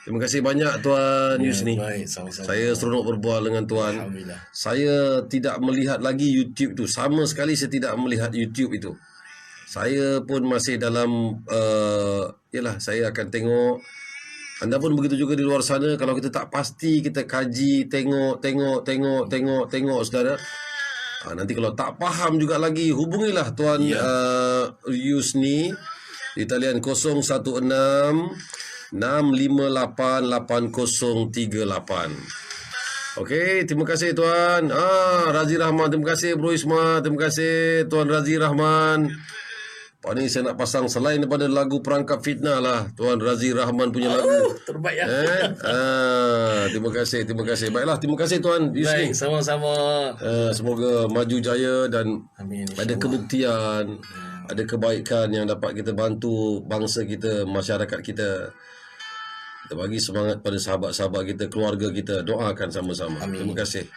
Terima kasih banyak Tuan Yusni. Baik, sama-sama. Saya seronok berbual dengan Tuan. Alhamdulillah. Saya tidak melihat lagi YouTube tu. Sama sekali saya tidak melihat YouTube itu. Saya pun masih dalam saya akan tengok. Anda pun begitu juga di luar sana. Kalau kita tak pasti, kita kaji, tengok saudara. Nanti kalau tak faham juga lagi, hubungilah Tuan Yusni di talian 016 658 8038. Okey, terima kasih Tuan. Razi Rahman, terima kasih Bro Isma, terima kasih Tuan Razi Rahman. Pak ni saya nak pasang selain daripada lagu Perangkap Fitnah lah, Tuan Razi Rahman punya lagu. Terbaik ya. Terima kasih. Baiklah, terima kasih Tuan Yusni. Baik, sama-sama. Semoga maju jaya dan Amin, ada kebuktian, ada kebaikan yang dapat kita bantu bangsa kita, masyarakat kita. Kita bagi semangat pada sahabat-sahabat kita, keluarga kita. Doakan sama-sama. Amin. Terima kasih.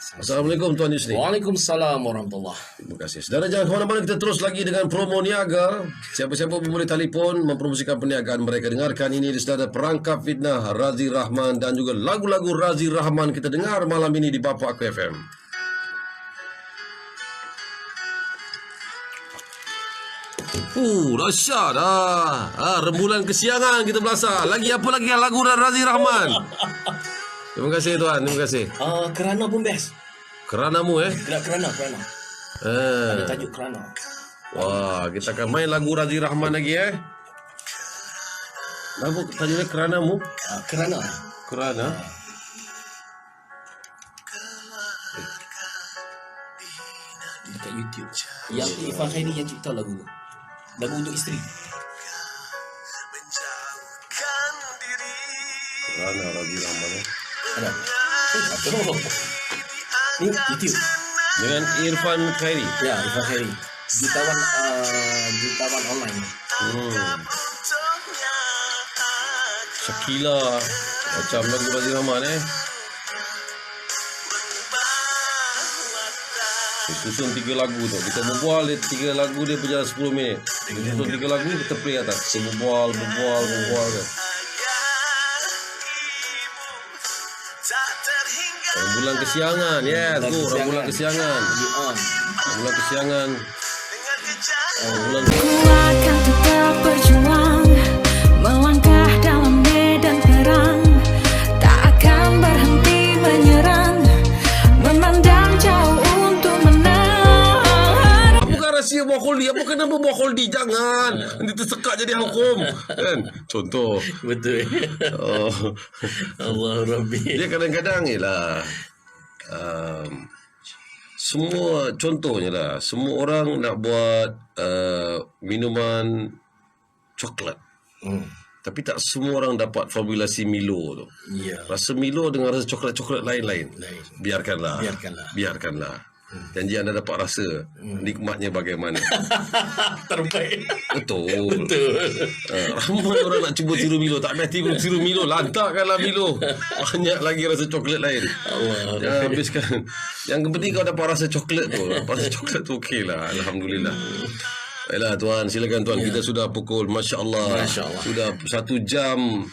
Assalamualaikum Tuan Yusni. Waalaikumsalam warahmatullahi. Terima kasih. Saudara, jangan ke mana-mana, kita terus lagi dengan promo niaga. Siapa-siapa pun boleh telefon mempromosikan perniagaan mereka. Dengarkan ini di saudara Perangkap Fitnah Razi Rahman dan juga lagu-lagu Razi Rahman kita dengar malam ini di Bapa Aku FM. Dahsyat dah. Rembulan kesiangan kita belasah. Lagi apa lagi lagu Razi Rahman? Terima kasih Tuan, terima kasih. Kerana pun best. Keranamu Kerana. Ada tajuk Kerana. Wah, kita akan main lagu Razi Rahman lagi Nama tajuknya Keranamu? Kerana. Dekat YouTube. Yang Irfan Khairi yang cipta lagu tu. Lagu untuk isteri. Kerana Razi Rahman Ada. Ni YouTube. dengan Irfan Khairi. Ya, Irfan Khairi. Jutawan online. Shakila macam lagu Razi Rahman Susun 3 lagu tu. Kita berbual 3 lagu dia berjalan 10 minit. Kita susun 3 lagu kita play atas. Kita berbual kan. Rembulan kesiangan. Yes, tu rembulan kesiangan. Rembulan kesiangan. Ku akan tetap berjuang, melangkah dalam medan perang, tak akan berhenti menyerang, memandang jauh untuk menang. Bukan rahsia buah koldi. Apa kenapa buah koldi? Jangan. Nanti tersekat jadi hukum. Kan? Contoh. Betul. Allah Rabbi. Dia kadang-kadang semua contohnya lah, semua orang nak buat minuman coklat. Tapi tak semua orang dapat formulasi Milo tu. Ya. Rasa Milo dengan rasa coklat-coklat lain-lain. Biarkanlah. Janji anda dapat rasa nikmatnya bagaimana. Terbaik. Betul. Betul. Ramai orang nak cuba tiru Milo. Tak payah tiru Milo. Lantakkanlah Milo. Banyak lagi rasa coklat lain. Allah. Jangan habiskan. Yang penting kau dapat rasa coklat tu. Rasa coklat tu okey lah. Alhamdulillah. Baiklah tuan, silakan tuan. Kita sudah pukul Masya Allah. Sudah 1 jam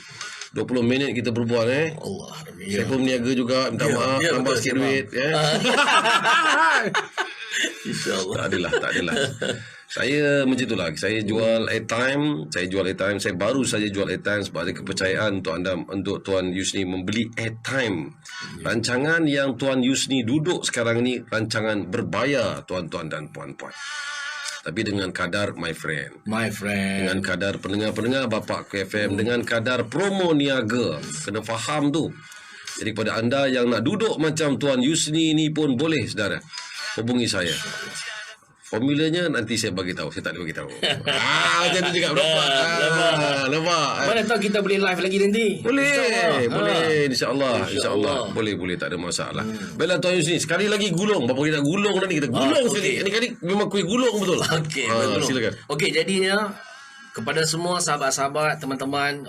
20 minit kita berbual Allah. Saya pun berniaga juga. Minta maaf tambah sikit duit InsyaAllah. Tak adalah. Saya macam itulah. Saya jual airtime. Saya baru saja jual airtime sebab ada kepercayaan untuk Tuan Yusni membeli airtime. Rancangan yang Tuan Yusni duduk sekarang ni rancangan berbayar tuan-tuan dan puan-puan. Tapi dengan kadar my friend. Dengan kadar pendengar-pendengar Bapak KFM, dengan kadar promo niaga. Kena faham tu. Jadi kepada anda yang nak duduk macam Tuan Yusni ni pun boleh saudara. Hubungi saya. Formulanya nanti saya bagi tahu. Saya tak boleh bagi tahu. Macam tu juga nampak. Mana tahu kita boleh live lagi nanti. Boleh. InsyaAllah. Boleh. Tak ada masalah. Baiklah Tuan Yusni. Sekali lagi gulung. Bapa kita gulung tadi. Kita gulung sekali. Ini kali memang kuih gulung betul. Okey, betul. Silakan. Okey, jadinya kepada semua sahabat-sahabat, teman-teman,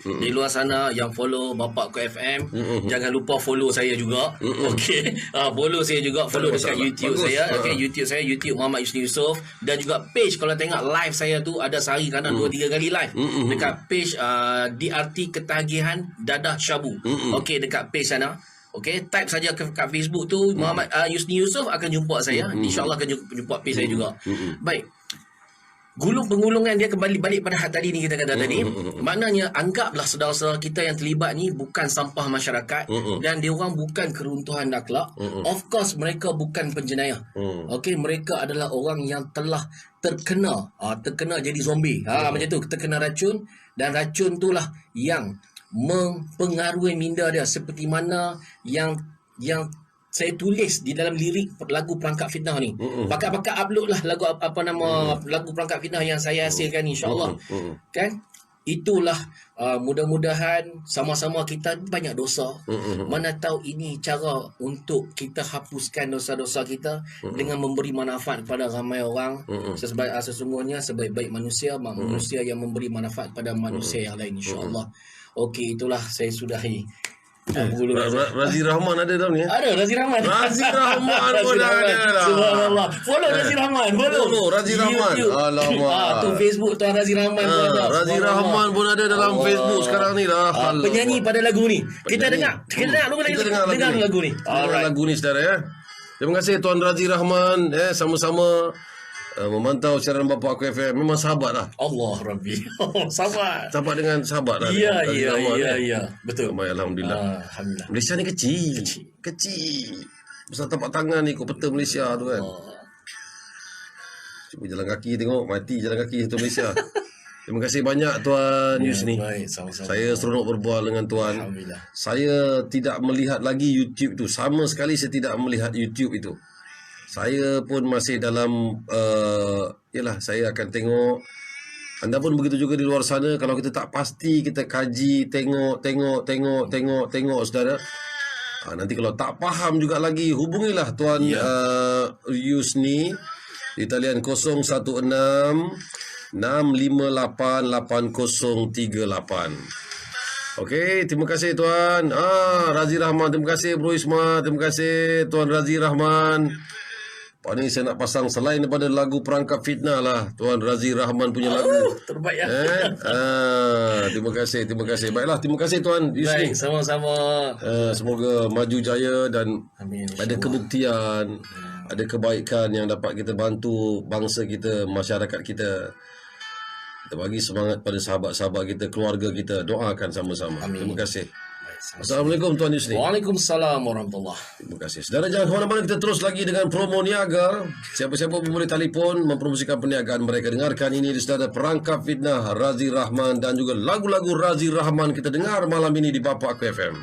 di luar sana yang follow Bapak KFM, jangan lupa follow saya juga. Okey, follow saya juga, follow dekat YouTube saya. Okey, YouTube saya, YouTube Muhammad Yusni Yusof, dan juga page kalau tengok live saya tu ada sehari kadang 2-3 kali live dekat page DRT Ketagihan Dadah Syabu. Okey, dekat page sana. Okey, type saja kat Facebook tu Muhammad Yusni Yusof akan jumpa saya. InsyaAllah akan jumpa page saya juga. Baik. Penggulungan dia kembali balik pada hal tadi ni kita kata tadi. Maknanya anggaplah saudara-saudara kita yang terlibat ni bukan sampah masyarakat dan dia orang bukan keruntuhan akhlak. Of course mereka bukan penjenayah. Okey, mereka adalah orang yang telah terkena jadi zombie. Macam tu, terkena racun, dan racun itulah yang mempengaruhi minda dia seperti mana yang saya tulis di dalam lirik lagu Perangkap Fitnah ni. Pakat-pakat upload lah lagu lagu Perangkap Fitnah yang saya hasilkan insya-Allah. Kan? Itulah mudah-mudahan sama-sama kita banyak dosa. Mana tahu ini cara untuk kita hapuskan dosa-dosa kita dengan memberi manfaat kepada ramai orang. Sesungguhnya sebaik-baik manusia yang memberi manfaat pada manusia yang lain insya-Allah. Okey, itulah saya sudahi. Razi Rahman ada dalam ni? Ada Razi Rahman. Razi Rahman pun ada lah. Subhanallah. Follow Razi Rahman. Follow Razi Rahman. Alamak. Tu Facebook Tuan Razi Rahman pun ada. Razi Rahman pun ada dalam Facebook sekarang ni lah. Penyanyi pada lagu ni. Kita dengar lagu ni. Lagu ni saudara ya. Terima kasih Tuan Razi Rahman. Sama-sama memantau siaran Bapak Aku FM. Memang sahabat lah. Allah Rabbi. Sahabat dengan sahabat lah. Ya. Betul. Alhamdulillah. Malaysia ni kecil. Besar tapak tangan ni ikut peta Malaysia tu kan. Cuba jalan kaki tengok. Mati jalan kaki satu Malaysia. Terima kasih banyak Tuan Yusni. Saya seronok berbual dengan Tuan. Saya tidak melihat lagi YouTube tu. Sama sekali saya tidak melihat YouTube itu. Saya pun masih dalam saya akan tengok. Anda pun begitu juga di luar sana. Kalau kita tak pasti, kita kaji, tengok saudara. Nanti kalau tak faham juga lagi, hubungilah Tuan Yusni di talian 016 658 8038. Okey, terima kasih Tuan. Razi Rahman, terima kasih Bro Isma, terima kasih Tuan Razi Rahman. Pak ni saya nak pasang selain daripada lagu Perangkap Fitnah lah, Tuan Razi Rahman punya lagu. Terbaik ya. Terima kasih. Baiklah, terima kasih Tuan Yusni. Baik, sama-sama. Semoga maju jaya dan amin, ada kebuktian, ada kebaikan yang dapat kita bantu bangsa kita, masyarakat kita. Kita bagi semangat pada sahabat-sahabat kita, keluarga kita. Doakan sama-sama. Amin. Terima kasih. Assalamualaikum Tuan Yusni. Waalaikumsalam warahmatullahi. Terima kasih. Saudara jangan ke mana-mana, kita terus lagi dengan promo niaga. Siapa-siapa pun boleh telefon mempromosikan perniagaan mereka. Dengarkan ini di saudara Perangkap Fitnah Razi Rahman dan juga lagu-lagu Razi Rahman kita dengar malam ini di Bapak Aku FM.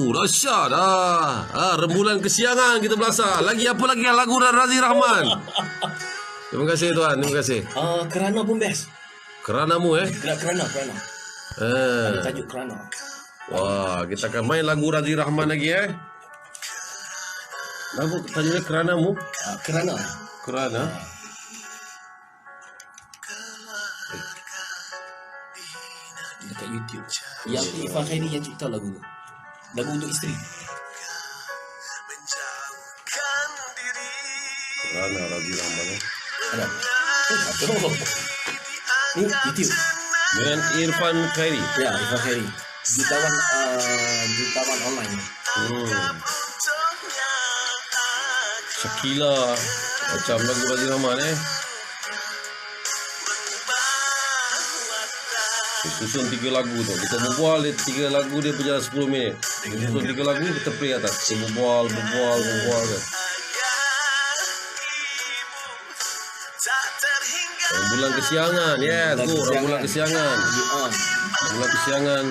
Dahsyat rembulan kesiangan kita belasah. Lagi apa lagi lagu Razi Rahman. Terima kasih Tuan, terima kasih. Kerana pun best. Keranamu Kerana. Ada tajuk kerana. Wah, kita akan main lagu Razi Rahman lagi Lagu tajunya Keranamu. Kerana Kerana. dekat YouTube. Yang Ifah Khairi yang cipta lagu tu. Lagu untuk isteri. menjauhkan diri Kerana Razi Rahman Ada. Oh. Ni YouTube. dengan Irfan Khairi. Ya, Ifah Khairi. Jutawan online. untuknya Shakila. Macam lagu Razi Rahman Susun 3 lagu tu. Kita berbual 3 lagu dia berjalan 10 minit. Kita susun 3 lagu kita play atas. Kita berbual kan. tak terhingga Bulan kesiangan. Yes, tu. Bulan kesiangan. You on. Bulan kesiangan.